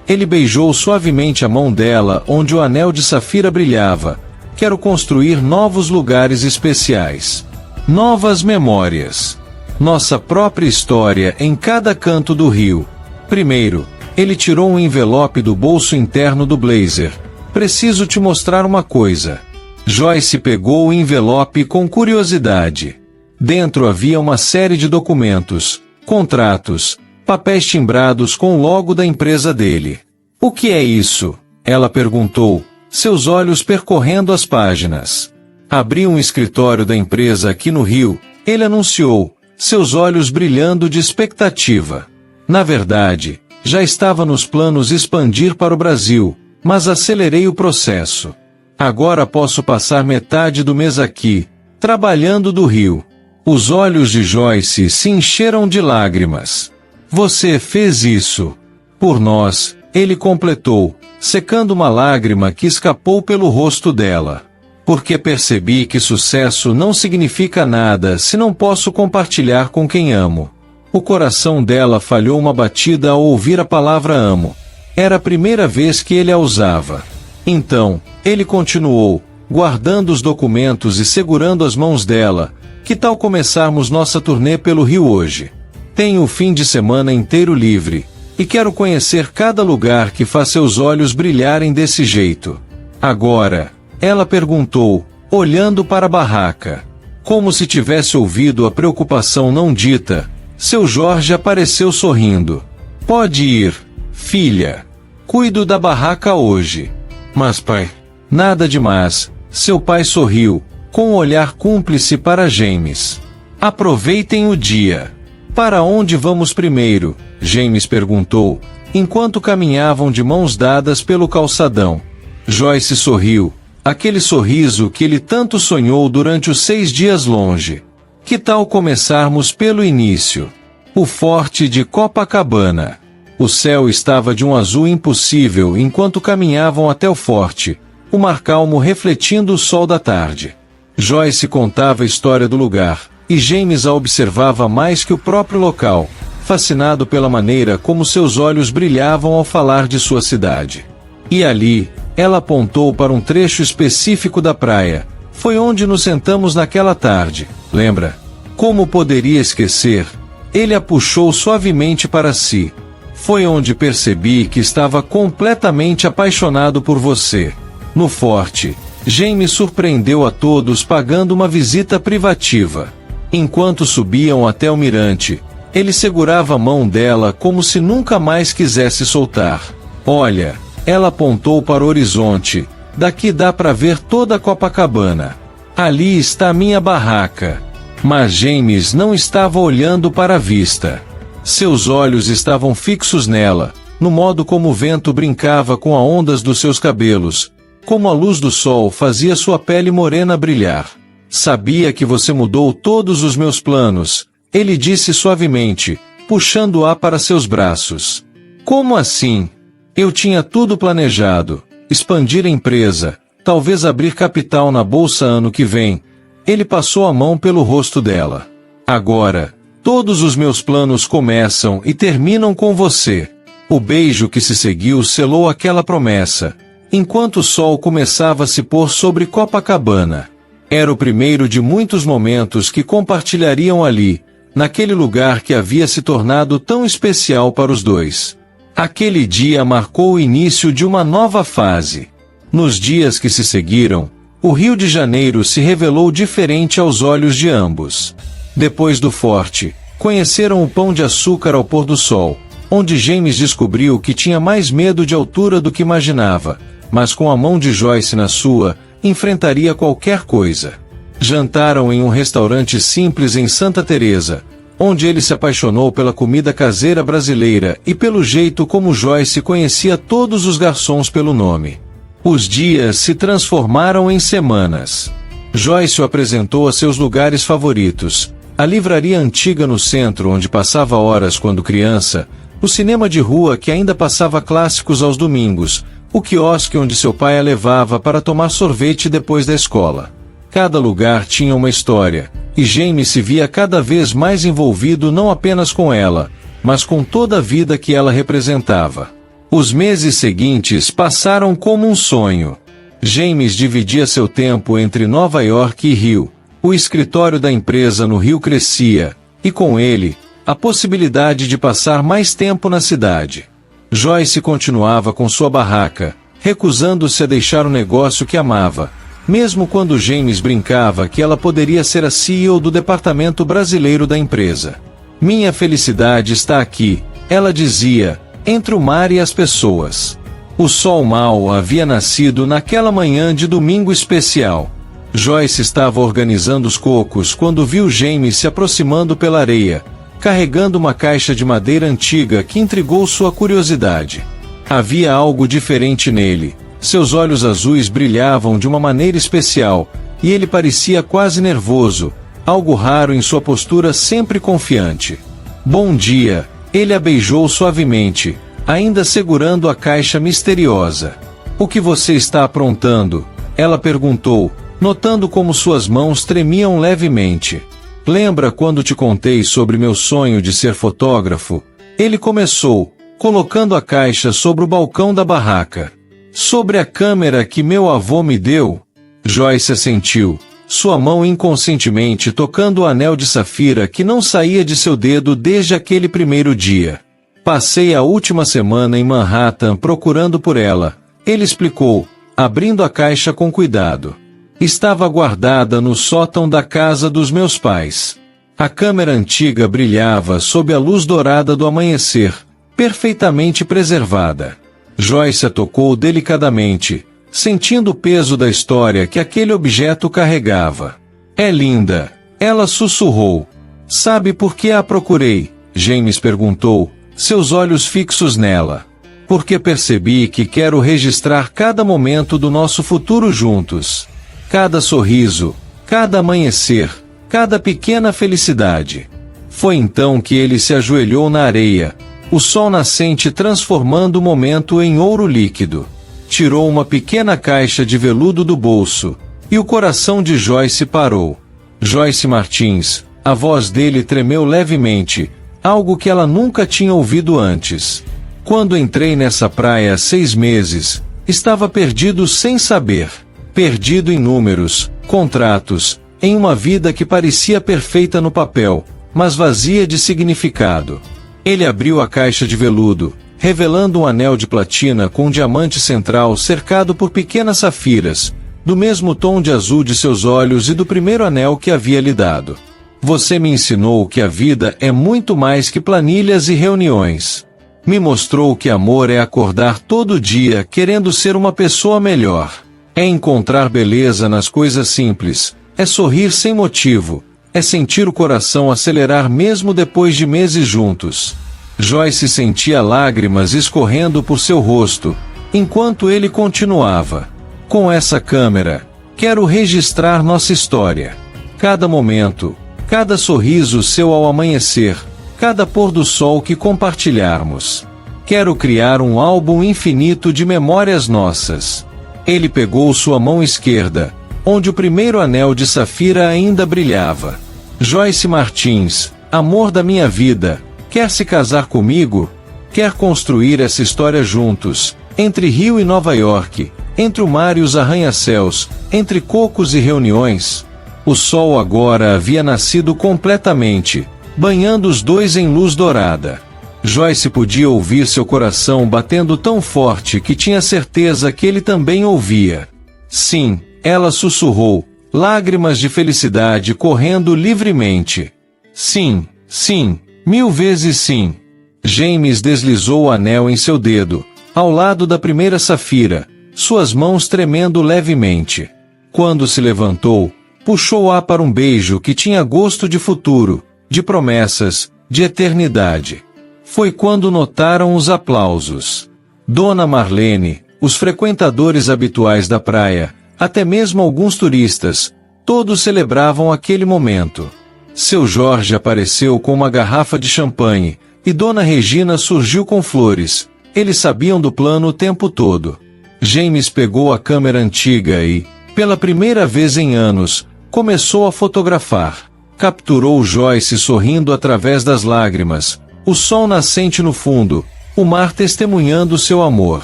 ele beijou suavemente a mão dela onde o anel de safira brilhava. Quero construir novos lugares especiais. Novas memórias. Nossa própria história em cada canto do rio. Primeiro, ele tirou um envelope do bolso interno do blazer. Preciso te mostrar uma coisa. Joyce pegou o envelope com curiosidade. Dentro havia uma série de documentos, contratos, papéis timbrados com o logo da empresa dele. O que é isso? Ela perguntou, seus olhos percorrendo as páginas. Abri um escritório da empresa aqui no Rio, ele anunciou, seus olhos brilhando de expectativa. Na verdade, já estava nos planos expandir para o Brasil, mas acelerei o processo. Agora posso passar metade do mês aqui, trabalhando do Rio. Os olhos de Joyce se encheram de lágrimas. Você fez isso. Por nós, ele completou, secando uma lágrima que escapou pelo rosto dela. Porque percebi que sucesso não significa nada se não posso compartilhar com quem amo. O coração dela falhou uma batida ao ouvir a palavra amo. Era a primeira vez que ele a usava. Então, ele continuou, guardando os documentos e segurando as mãos dela. Que tal começarmos nossa turnê pelo Rio hoje? Tenho o fim de semana inteiro livre, e quero conhecer cada lugar que faz seus olhos brilharem desse jeito. Agora, ela perguntou, olhando para a barraca. Como se tivesse ouvido a preocupação não dita, seu Jorge apareceu sorrindo. Pode ir, filha. Cuido da barraca hoje. Mas pai, nada demais. Seu pai sorriu, com um olhar cúmplice para James. Aproveitem o dia. Para onde vamos primeiro? James perguntou, enquanto caminhavam de mãos dadas pelo calçadão. Joyce sorriu, aquele sorriso que ele tanto sonhou durante os 6 dias longe. Que tal começarmos pelo início? O Forte de Copacabana. O céu estava de um azul impossível enquanto caminhavam até o forte, o mar calmo refletindo o sol da tarde. Joyce contava a história do lugar, e James a observava mais que o próprio local, fascinado pela maneira como seus olhos brilhavam ao falar de sua cidade. E ali, ela apontou para um trecho específico da praia. Foi onde nos sentamos naquela tarde, lembra? Como poderia esquecer? Ele a puxou suavemente para si. Foi onde percebi que estava completamente apaixonado por você. No forte, Jaime surpreendeu a todos pagando uma visita privativa. Enquanto subiam até o mirante, ele segurava a mão dela como se nunca mais quisesse soltar. Olha, ela apontou para o horizonte. Daqui dá para ver toda Copacabana. Ali está a minha barraca. Mas James não estava olhando para a vista. Seus olhos estavam fixos nela, no modo como o vento brincava com as ondas dos seus cabelos, como a luz do sol fazia sua pele morena brilhar. Sabia que você mudou todos os meus planos, ele disse suavemente, puxando-a para seus braços. Como assim? Eu tinha tudo planejado, expandir a empresa, talvez abrir capital na bolsa ano que vem. Ele passou a mão pelo rosto dela. Agora, todos os meus planos começam e terminam com você. O beijo que se seguiu selou aquela promessa, enquanto o sol começava a se pôr sobre Copacabana. Era o primeiro de muitos momentos que compartilhariam ali, naquele lugar que havia se tornado tão especial para os dois. Aquele dia marcou o início de uma nova fase. Nos dias que se seguiram, o Rio de Janeiro se revelou diferente aos olhos de ambos. Depois do Forte, conheceram o Pão de Açúcar ao pôr do sol, onde James descobriu que tinha mais medo de altura do que imaginava, mas com a mão de Joyce na sua, enfrentaria qualquer coisa. Jantaram em um restaurante simples em Santa Teresa, onde ele se apaixonou pela comida caseira brasileira e pelo jeito como Joyce conhecia todos os garçons pelo nome. Os dias se transformaram em semanas. Joyce o apresentou a seus lugares favoritos: a livraria antiga no centro onde passava horas quando criança, o cinema de rua que ainda passava clássicos aos domingos, o quiosque onde seu pai a levava para tomar sorvete depois da escola. Cada lugar tinha uma história, e James se via cada vez mais envolvido não apenas com ela, mas com toda a vida que ela representava. Os meses seguintes passaram como um sonho. James dividia seu tempo entre Nova York e Rio. O escritório da empresa no Rio crescia, e com ele, a possibilidade de passar mais tempo na cidade. Joyce continuava com sua barraca, recusando-se a deixar o negócio que amava, mesmo quando James brincava que ela poderia ser a CEO do departamento brasileiro da empresa. Minha felicidade está aqui, ela dizia, entre o mar e as pessoas. O sol mal havia nascido naquela manhã de domingo especial. Joyce estava organizando os cocos quando viu James se aproximando pela areia, carregando uma caixa de madeira antiga que intrigou sua curiosidade. Havia algo diferente nele. Seus olhos azuis brilhavam de uma maneira especial, e ele parecia quase nervoso, algo raro em sua postura sempre confiante. Bom dia, ele a beijou suavemente, ainda segurando a caixa misteriosa. O que você está aprontando? Ela perguntou, notando como suas mãos tremiam levemente. Lembra quando te contei sobre meu sonho de ser fotógrafo? Ele começou, colocando a caixa sobre o balcão da barraca. Sobre a câmera que meu avô me deu? Joyce assentiu, sua mão inconscientemente tocando o anel de safira que não saía de seu dedo desde aquele primeiro dia. Passei a última semana em Manhattan procurando por ela, ele explicou, abrindo a caixa com cuidado. Estava guardada no sótão da casa dos meus pais. A câmera antiga brilhava sob a luz dourada do amanhecer, perfeitamente preservada. Joyce a tocou delicadamente, sentindo o peso da história que aquele objeto carregava. É linda, ela sussurrou. Sabe por que a procurei? James perguntou, seus olhos fixos nela. Porque percebi que quero registrar cada momento do nosso futuro juntos. Cada sorriso, cada amanhecer, cada pequena felicidade. Foi então que ele se ajoelhou na areia, o sol nascente transformando o momento em ouro líquido. Tirou uma pequena caixa de veludo do bolso, e o coração de Joyce parou. Joyce Martins, a voz dele tremeu levemente, algo que ela nunca tinha ouvido antes. Quando entrei nessa praia há 6 meses, estava perdido sem saber. Perdido em números, contratos, em uma vida que parecia perfeita no papel, mas vazia de significado. Ele abriu a caixa de veludo, revelando um anel de platina com um diamante central cercado por pequenas safiras, do mesmo tom de azul de seus olhos e do primeiro anel que havia lhe dado. Você me ensinou que a vida é muito mais que planilhas e reuniões. Me mostrou que amor é acordar todo dia querendo ser uma pessoa melhor. É encontrar beleza nas coisas simples, é sorrir sem motivo, é sentir o coração acelerar mesmo depois de meses juntos. Joyce sentia lágrimas escorrendo por seu rosto, enquanto ele continuava. Com essa câmera, quero registrar nossa história. Cada momento, cada sorriso seu ao amanhecer, cada pôr do sol que compartilharmos. Quero criar um álbum infinito de memórias nossas. Ele pegou sua mão esquerda, onde o primeiro anel de safira ainda brilhava. Joyce Martins, amor da minha vida, quer se casar comigo? Quer construir essa história juntos, entre Rio e Nova York, entre o mar e os arranha-céus, entre cocos e reuniões. O sol agora havia nascido completamente, banhando os dois em luz dourada. Joyce podia ouvir seu coração batendo tão forte que tinha certeza que ele também ouvia. Sim, ela sussurrou, lágrimas de felicidade correndo livremente. Sim, sim, 1000 vezes sim. James deslizou o anel em seu dedo, ao lado da primeira safira, suas mãos tremendo levemente. Quando se levantou, puxou-a para um beijo que tinha gosto de futuro, de promessas, de eternidade. Foi quando notaram os aplausos. Dona Marlene, os frequentadores habituais da praia, até mesmo alguns turistas, todos celebravam aquele momento. Seu Jorge apareceu com uma garrafa de champanhe, e Dona Regina surgiu com flores. Eles sabiam do plano o tempo todo. James pegou a câmera antiga e, pela primeira vez em anos, começou a fotografar. Capturou Joyce sorrindo através das lágrimas, o sol nascente no fundo, o mar testemunhando seu amor.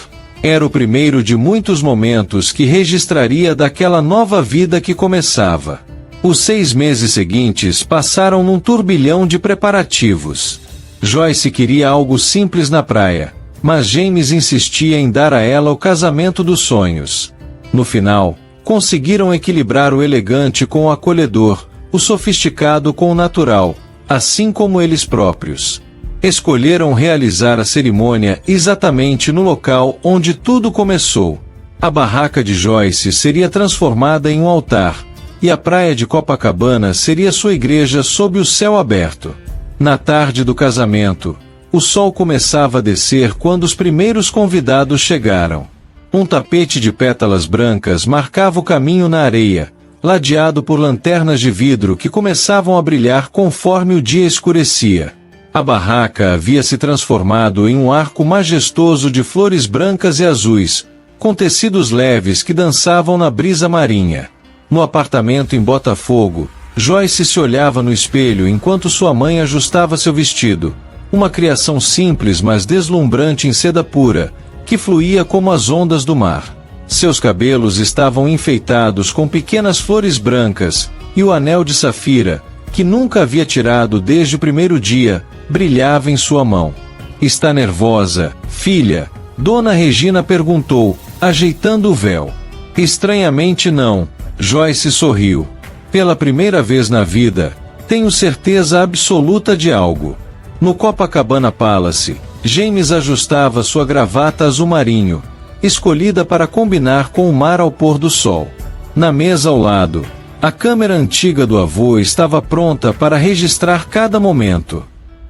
Era o primeiro de muitos momentos que registraria daquela nova vida que começava. Os 6 meses seguintes passaram num turbilhão de preparativos. Joyce queria algo simples na praia, mas James insistia em dar a ela o casamento dos sonhos. No final, conseguiram equilibrar o elegante com o acolhedor, o sofisticado com o natural, assim como eles próprios. Escolheram realizar a cerimônia exatamente no local onde tudo começou. A barraca de Joyce seria transformada em um altar, e a praia de Copacabana seria sua igreja sob o céu aberto. Na tarde do casamento, o sol começava a descer quando os primeiros convidados chegaram. Um tapete de pétalas brancas marcava o caminho na areia, ladeado por lanternas de vidro que começavam a brilhar conforme o dia escurecia. A barraca havia se transformado em um arco majestoso de flores brancas e azuis, com tecidos leves que dançavam na brisa marinha. No apartamento em Botafogo, Joyce se olhava no espelho enquanto sua mãe ajustava seu vestido, uma criação simples mas deslumbrante em seda pura, que fluía como as ondas do mar. Seus cabelos estavam enfeitados com pequenas flores brancas, e o anel de safira, que nunca havia tirado desde o primeiro dia, brilhava em sua mão. "Está nervosa, filha?" Dona Regina perguntou, ajeitando o véu. "Estranhamente não." Joyce sorriu. "Pela primeira vez na vida, tenho certeza absoluta de algo." No Copacabana Palace, James ajustava sua gravata azul marinho, escolhida para combinar com o mar ao pôr do sol. Na mesa ao lado, a câmera antiga do avô estava pronta para registrar cada momento.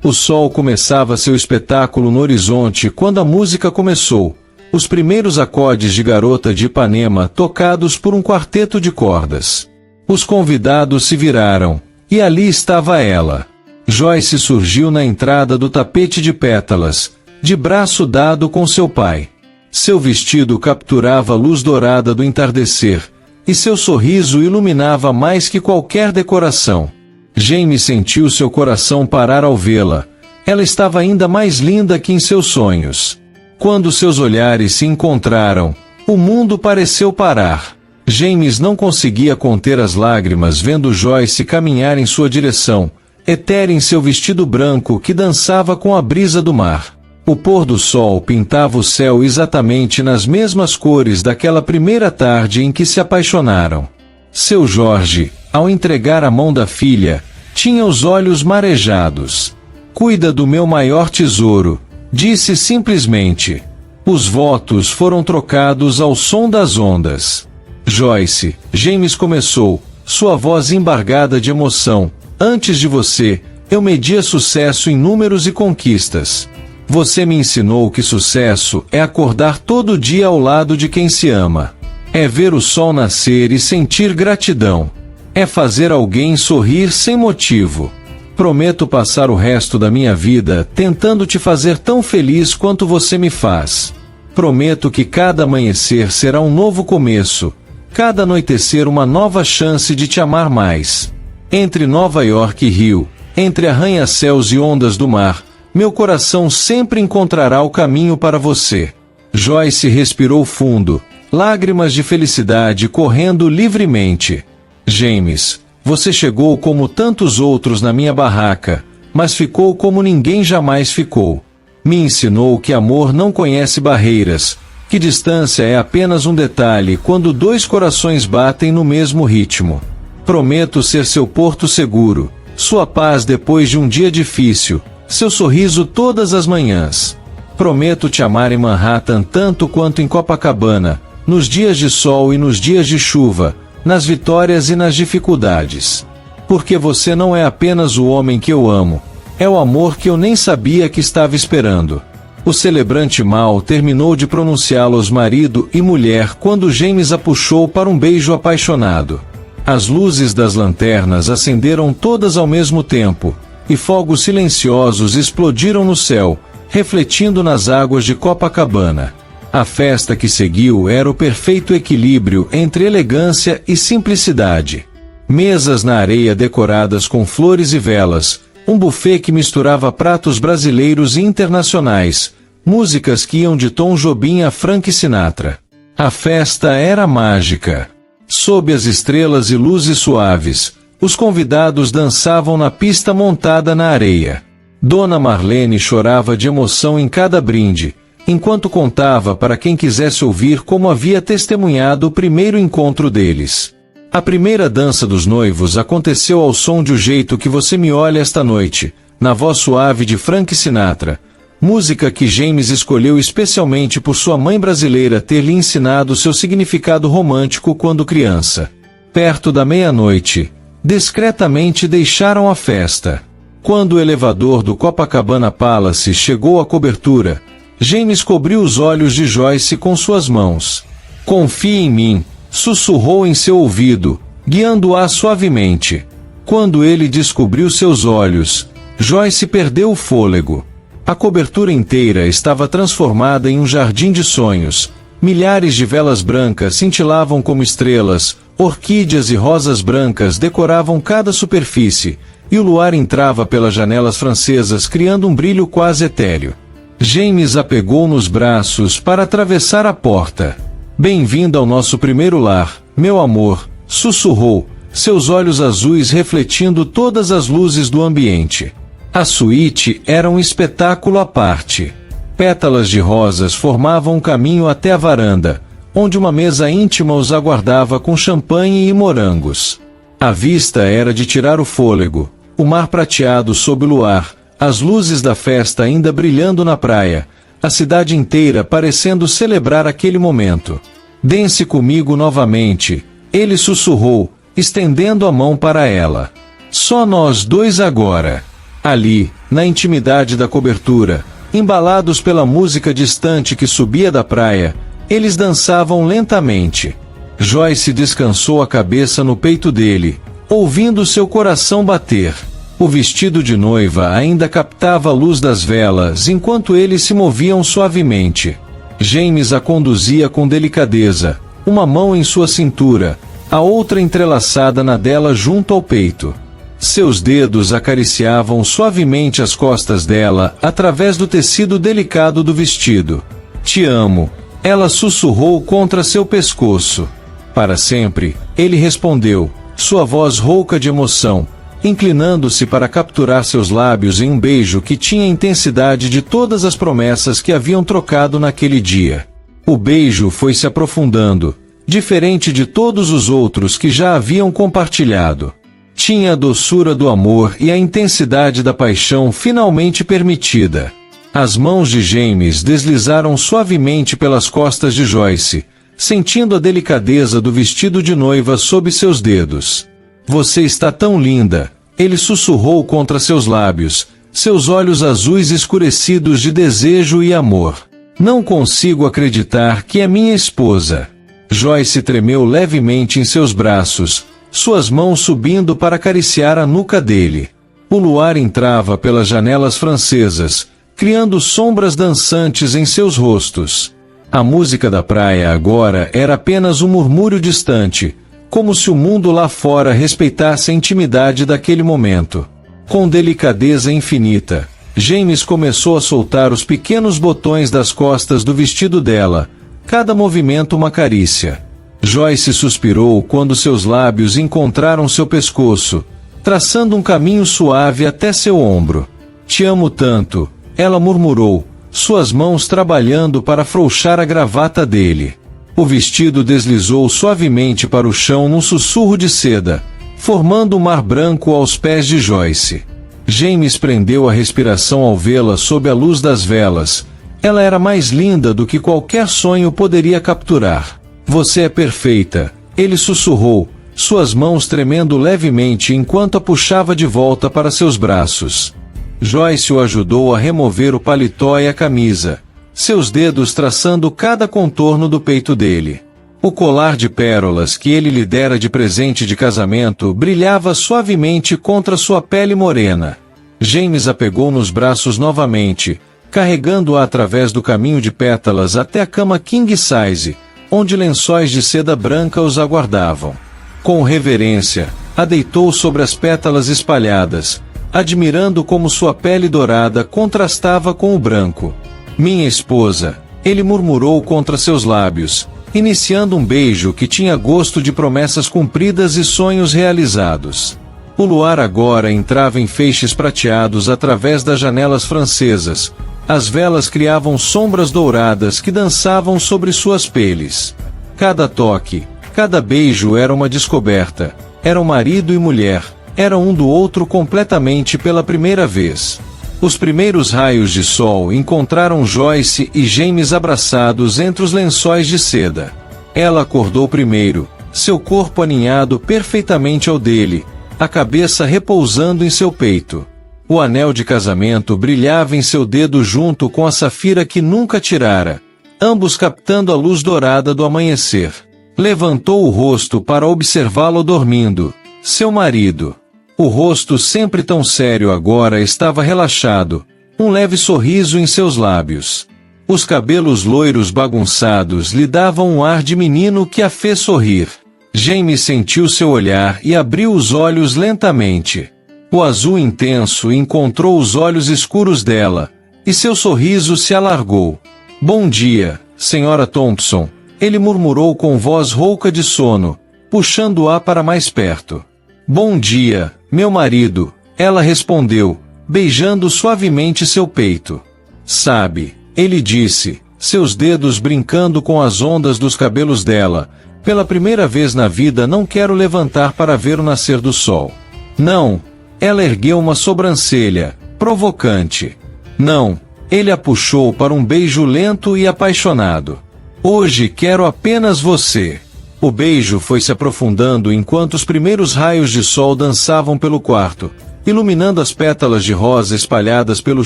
O sol começava seu espetáculo no horizonte quando a música começou, os primeiros acordes de Garota de Ipanema tocados por um quarteto de cordas. Os convidados se viraram, e ali estava ela. Joyce surgiu na entrada do tapete de pétalas, de braço dado com seu pai. Seu vestido capturava a luz dourada do entardecer, e seu sorriso iluminava mais que qualquer decoração. James sentiu seu coração parar ao vê-la. Ela estava ainda mais linda que em seus sonhos. Quando seus olhares se encontraram, o mundo pareceu parar. James não conseguia conter as lágrimas vendo Joyce caminhar em sua direção, etérea em seu vestido branco que dançava com a brisa do mar. O pôr do sol pintava o céu exatamente nas mesmas cores daquela primeira tarde em que se apaixonaram. Seu Jorge, ao entregar a mão da filha, tinha os olhos marejados. "Cuida do meu maior tesouro", disse simplesmente. Os votos foram trocados ao som das ondas. "Joyce", James começou, sua voz embargada de emoção, "antes de você, eu media sucesso em números e conquistas. Você me ensinou que sucesso é acordar todo dia ao lado de quem se ama. É ver o sol nascer e sentir gratidão. É fazer alguém sorrir sem motivo. Prometo passar o resto da minha vida tentando te fazer tão feliz quanto você me faz. Prometo que cada amanhecer será um novo começo, cada anoitecer uma nova chance de te amar mais. Entre Nova York e Rio, entre arranha-céus e ondas do mar, meu coração sempre encontrará o caminho para você." Joyce respirou fundo, lágrimas de felicidade correndo livremente. James, você chegou como tantos outros na minha barraca, mas ficou como ninguém jamais ficou. Me ensinou que amor não conhece barreiras, que distância é apenas um detalhe quando dois corações batem no mesmo ritmo. Prometo ser seu porto seguro, sua paz depois de um dia difícil, seu sorriso todas as manhãs. Prometo te amar em Manhattan tanto quanto em Copacabana, nos dias de sol e nos dias de chuva, nas vitórias e nas dificuldades. Porque você não é apenas o homem que eu amo, é o amor que eu nem sabia que estava esperando. O celebrante mal terminou de pronunciá-los marido e mulher quando James a puxou para um beijo apaixonado. As luzes das lanternas acenderam todas ao mesmo tempo, e fogos silenciosos explodiram no céu, refletindo nas águas de Copacabana. A festa que seguiu era o perfeito equilíbrio entre elegância e simplicidade. Mesas na areia decoradas com flores e velas, um buffet que misturava pratos brasileiros e internacionais, músicas que iam de Tom Jobim a Frank Sinatra. A festa era mágica. Sob as estrelas e luzes suaves, os convidados dançavam na pista montada na areia. Dona Marlene chorava de emoção em cada brinde, enquanto contava para quem quisesse ouvir como havia testemunhado o primeiro encontro deles. A primeira dança dos noivos aconteceu ao som de O Jeito Que Você Me Olha Esta Noite, na voz suave de Frank Sinatra, música que James escolheu especialmente por sua mãe brasileira ter lhe ensinado seu significado romântico quando criança. Perto da meia-noite, discretamente deixaram a festa. Quando o elevador do Copacabana Palace chegou à cobertura, James cobriu os olhos de Joyce com suas mãos. Confie em mim, sussurrou em seu ouvido, guiando-a suavemente. Quando ele descobriu seus olhos, Joyce perdeu o fôlego. A cobertura inteira estava transformada em um jardim de sonhos. Milhares de velas brancas cintilavam como estrelas, orquídeas e rosas brancas decoravam cada superfície, e o luar entrava pelas janelas francesas criando um brilho quase etéreo. James a pegou nos braços para atravessar a porta. Bem-vindo ao nosso primeiro lar, meu amor, sussurrou, seus olhos azuis refletindo todas as luzes do ambiente. A suíte era um espetáculo à parte. Pétalas de rosas formavam um caminho até a varanda, onde uma mesa íntima os aguardava com champanhe e morangos. A vista era de tirar o fôlego, o mar prateado sob o luar, as luzes da festa ainda brilhando na praia, a cidade inteira parecendo celebrar aquele momento. Dance comigo novamente, ele sussurrou, estendendo a mão para ela. Só nós dois agora. Ali, na intimidade da cobertura, embalados pela música distante que subia da praia, eles dançavam lentamente. Joyce descansou a cabeça no peito dele, ouvindo seu coração bater. O vestido de noiva ainda captava a luz das velas enquanto eles se moviam suavemente. James a conduzia com delicadeza, uma mão em sua cintura, a outra entrelaçada na dela junto ao peito. Seus dedos acariciavam suavemente as costas dela através do tecido delicado do vestido. Te amo, ela sussurrou contra seu pescoço. Para sempre, ele respondeu, sua voz rouca de emoção, inclinando-se para capturar seus lábios em um beijo que tinha a intensidade de todas as promessas que haviam trocado naquele dia. O beijo foi se aprofundando, diferente de todos os outros que já haviam compartilhado. Tinha a doçura do amor e a intensidade da paixão finalmente permitida. As mãos de James deslizaram suavemente pelas costas de Joyce, sentindo a delicadeza do vestido de noiva sob seus dedos. Você está tão linda, ele sussurrou contra seus lábios, seus olhos azuis escurecidos de desejo e amor. Não consigo acreditar que é minha esposa. Joyce tremeu levemente em seus braços, suas mãos subindo para acariciar a nuca dele. O luar entrava pelas janelas francesas, criando sombras dançantes em seus rostos. A música da praia agora era apenas um murmúrio distante, como se o mundo lá fora respeitasse a intimidade daquele momento. Com delicadeza infinita, James começou a soltar os pequenos botões das costas do vestido dela, cada movimento uma carícia. Joyce suspirou quando seus lábios encontraram seu pescoço, traçando um caminho suave até seu ombro. Te amo tanto, ela murmurou, suas mãos trabalhando para afrouxar a gravata dele. O vestido deslizou suavemente para o chão num sussurro de seda, formando um mar branco aos pés de Joyce. James prendeu a respiração ao vê-la sob a luz das velas. Ela era mais linda do que qualquer sonho poderia capturar. Você é perfeita, ele sussurrou, suas mãos tremendo levemente enquanto a puxava de volta para seus braços. Joyce o ajudou a remover o paletó e a camisa, seus dedos traçando cada contorno do peito dele. O colar de pérolas que ele lhe dera de presente de casamento brilhava suavemente contra sua pele morena. James a pegou nos braços novamente, carregando-a através do caminho de pétalas até a cama king size, onde lençóis de seda branca os aguardavam. Com reverência, a deitou sobre as pétalas espalhadas, admirando como sua pele dourada contrastava com o branco. Minha esposa, ele murmurou contra seus lábios, iniciando um beijo que tinha gosto de promessas cumpridas e sonhos realizados. O luar agora entrava em feixes prateados através das janelas francesas. As velas criavam sombras douradas que dançavam sobre suas peles. Cada toque, cada beijo era uma descoberta. Eram marido e mulher, eram um do outro completamente pela primeira vez. Os primeiros raios de sol encontraram Joyce e James abraçados entre os lençóis de seda. Ela acordou primeiro, seu corpo aninhado perfeitamente ao dele, a cabeça repousando em seu peito. O anel de casamento brilhava em seu dedo junto com a safira que nunca tirara, ambos captando a luz dourada do amanhecer. Levantou o rosto para observá-lo dormindo, seu marido. O rosto sempre tão sério agora estava relaxado, um leve sorriso em seus lábios. Os cabelos loiros bagunçados lhe davam um ar de menino que a fez sorrir. James sentiu seu olhar e abriu os olhos lentamente. O azul intenso encontrou os olhos escuros dela, e seu sorriso se alargou. Bom dia, Sra. Thompson, ele murmurou com voz rouca de sono, puxando-a para mais perto. Bom dia, meu marido, ela respondeu, beijando suavemente seu peito. Sabe, ele disse, seus dedos brincando com as ondas dos cabelos dela, pela primeira vez na vida não quero levantar para ver o nascer do sol. Não, ela ergueu uma sobrancelha, provocante. Não, ele a puxou para um beijo lento e apaixonado. Hoje quero apenas você. O beijo foi se aprofundando enquanto os primeiros raios de sol dançavam pelo quarto, iluminando as pétalas de rosa espalhadas pelo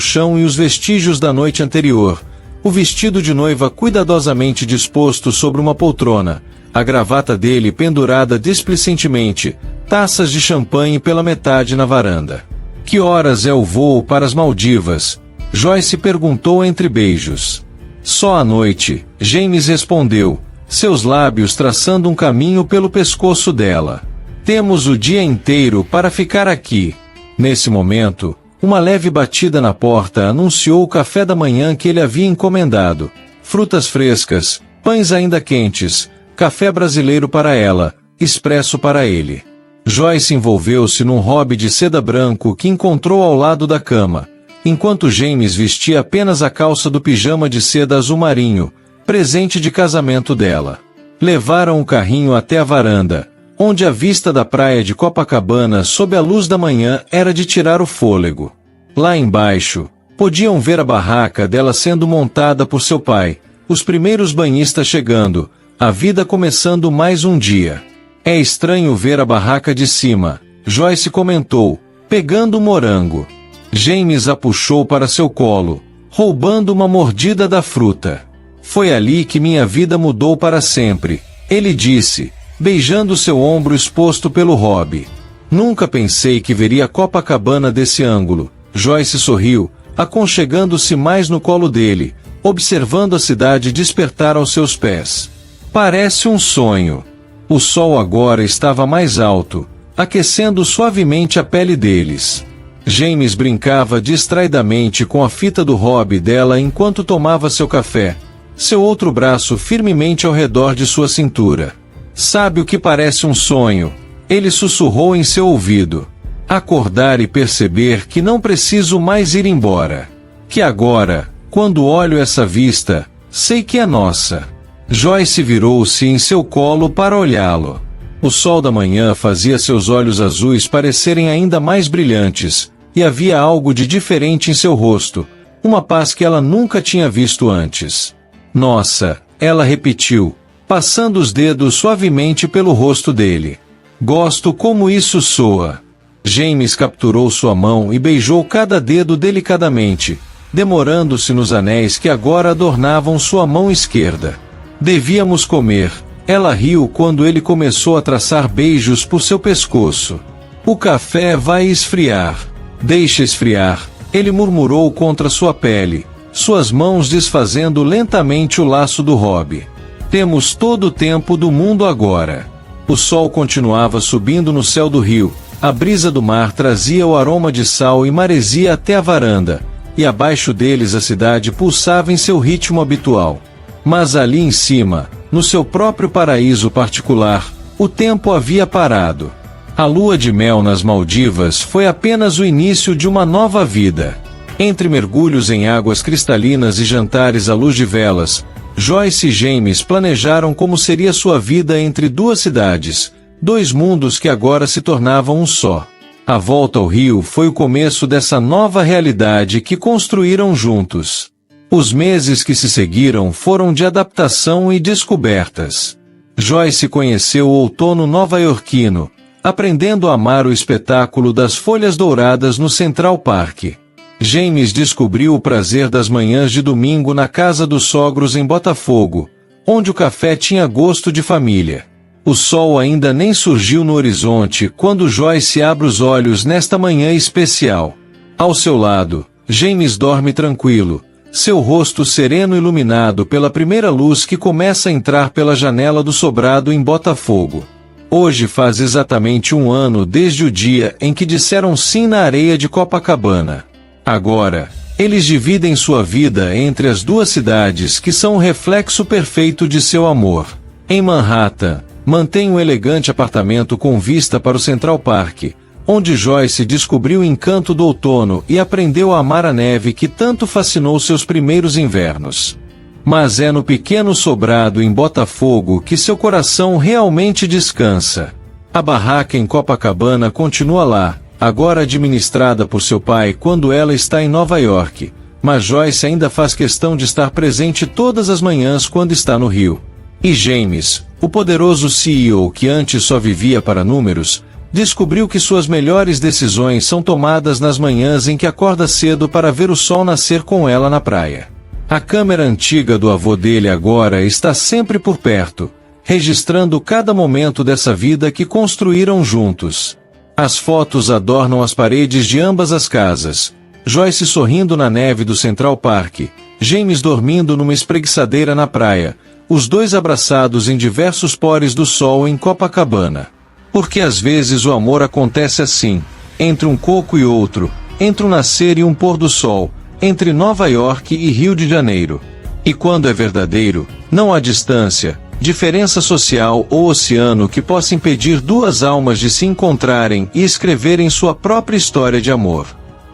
chão e os vestígios da noite anterior. O vestido de noiva cuidadosamente disposto sobre uma poltrona, a gravata dele pendurada displicentemente, taças de champanhe pela metade na varanda. Que horas é o voo para as Maldivas? Joyce perguntou entre beijos. Só à noite, James respondeu, seus lábios traçando um caminho pelo pescoço dela. Temos o dia inteiro para ficar aqui. Nesse momento, uma leve batida na porta anunciou o café da manhã que ele havia encomendado. Frutas frescas, pães ainda quentes, café brasileiro para ela, expresso para ele. Joyce envolveu-se num hobby de seda branco que encontrou ao lado da cama, enquanto James vestia apenas a calça do pijama de seda azul marinho, presente de casamento dela. Levaram o carrinho até a varanda, onde a vista da praia de Copacabana sob a luz da manhã era de tirar o fôlego. Lá embaixo, podiam ver a barraca dela sendo montada por seu pai, os primeiros banhistas chegando, a vida começando mais um dia. É estranho ver a barraca de cima, Joyce comentou, pegando o morango. James a puxou para seu colo, roubando uma mordida da fruta. Foi ali que minha vida mudou para sempre, ele disse, beijando seu ombro exposto pelo hobby. Nunca pensei que veria Copacabana desse ângulo. Joyce sorriu, aconchegando-se mais no colo dele, observando a cidade despertar aos seus pés. Parece um sonho. O sol agora estava mais alto, aquecendo suavemente a pele deles. James brincava distraidamente com a fita do hobby dela enquanto tomava seu café, seu outro braço firmemente ao redor de sua cintura. Sabe o que parece um sonho? Ele sussurrou em seu ouvido. Acordar e perceber que não preciso mais ir embora. Que agora, quando olho essa vista, sei que é nossa. Joyce virou-se em seu colo para olhá-lo. O sol da manhã fazia seus olhos azuis parecerem ainda mais brilhantes, e havia algo de diferente em seu rosto, uma paz que ela nunca tinha visto antes. Nossa, ela repetiu, passando os dedos suavemente pelo rosto dele. Gosto como isso soa. James capturou sua mão e beijou cada dedo delicadamente, demorando-se nos anéis que agora adornavam sua mão esquerda. Devíamos comer. Ela riu quando ele começou a traçar beijos por seu pescoço. O café vai esfriar. Deixa esfriar, ele murmurou contra sua pele, suas mãos desfazendo lentamente o laço do hobby. Temos todo o tempo do mundo agora. O sol continuava subindo no céu do rio, a brisa do mar trazia o aroma de sal e maresia até a varanda, e abaixo deles a cidade pulsava em seu ritmo habitual. Mas ali em cima, no seu próprio paraíso particular, o tempo havia parado. A lua de mel nas Maldivas foi apenas o início de uma nova vida. Entre mergulhos em águas cristalinas e jantares à luz de velas, Joyce e James planejaram como seria sua vida entre duas cidades, dois mundos que agora se tornavam um só. A volta ao rio foi o começo dessa nova realidade que construíram juntos. Os meses que se seguiram foram de adaptação e descobertas. Joyce conheceu o outono nova-iorquino, aprendendo a amar o espetáculo das folhas douradas no Central Park. James descobriu o prazer das manhãs de domingo na casa dos sogros em Botafogo, onde o café tinha gosto de família. O sol ainda nem surgiu no horizonte quando Joyce abre os olhos nesta manhã especial. Ao seu lado, James dorme tranquilo, seu rosto sereno iluminado pela primeira luz que começa a entrar pela janela do sobrado em Botafogo. Hoje faz exatamente 1 ano desde o dia em que disseram sim na areia de Copacabana. Agora, eles dividem sua vida entre as duas cidades que são o reflexo perfeito de seu amor. Em Manhattan, mantém um elegante apartamento com vista para o Central Park, onde Joyce descobriu o encanto do outono e aprendeu a amar a neve que tanto fascinou seus primeiros invernos. Mas é no pequeno sobrado em Botafogo que seu coração realmente descansa. A barraca em Copacabana continua lá, agora administrada por seu pai quando ela está em Nova York, mas Joyce ainda faz questão de estar presente todas as manhãs quando está no Rio. E James, o poderoso CEO que antes só vivia para números, descobriu que suas melhores decisões são tomadas nas manhãs em que acorda cedo para ver o sol nascer com ela na praia. A câmera antiga do avô dele agora está sempre por perto, registrando cada momento dessa vida que construíram juntos. As fotos adornam as paredes de ambas as casas. Joyce sorrindo na neve do Central Park, James dormindo numa espreguiçadeira na praia, os dois abraçados em diversos pores do sol em Copacabana. Porque às vezes o amor acontece assim, entre um coco e outro, entre um nascer e um pôr do sol, entre Nova York e Rio de Janeiro. E quando é verdadeiro, não há distância, diferença social ou oceano que possa impedir duas almas de se encontrarem e escreverem sua própria história de amor.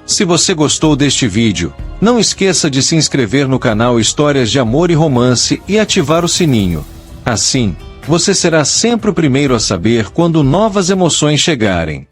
Se você gostou deste vídeo, não esqueça de se inscrever no canal Histórias de Amor e Romance e ativar o sininho. Assim, você será sempre o primeiro a saber quando novas emoções chegarem.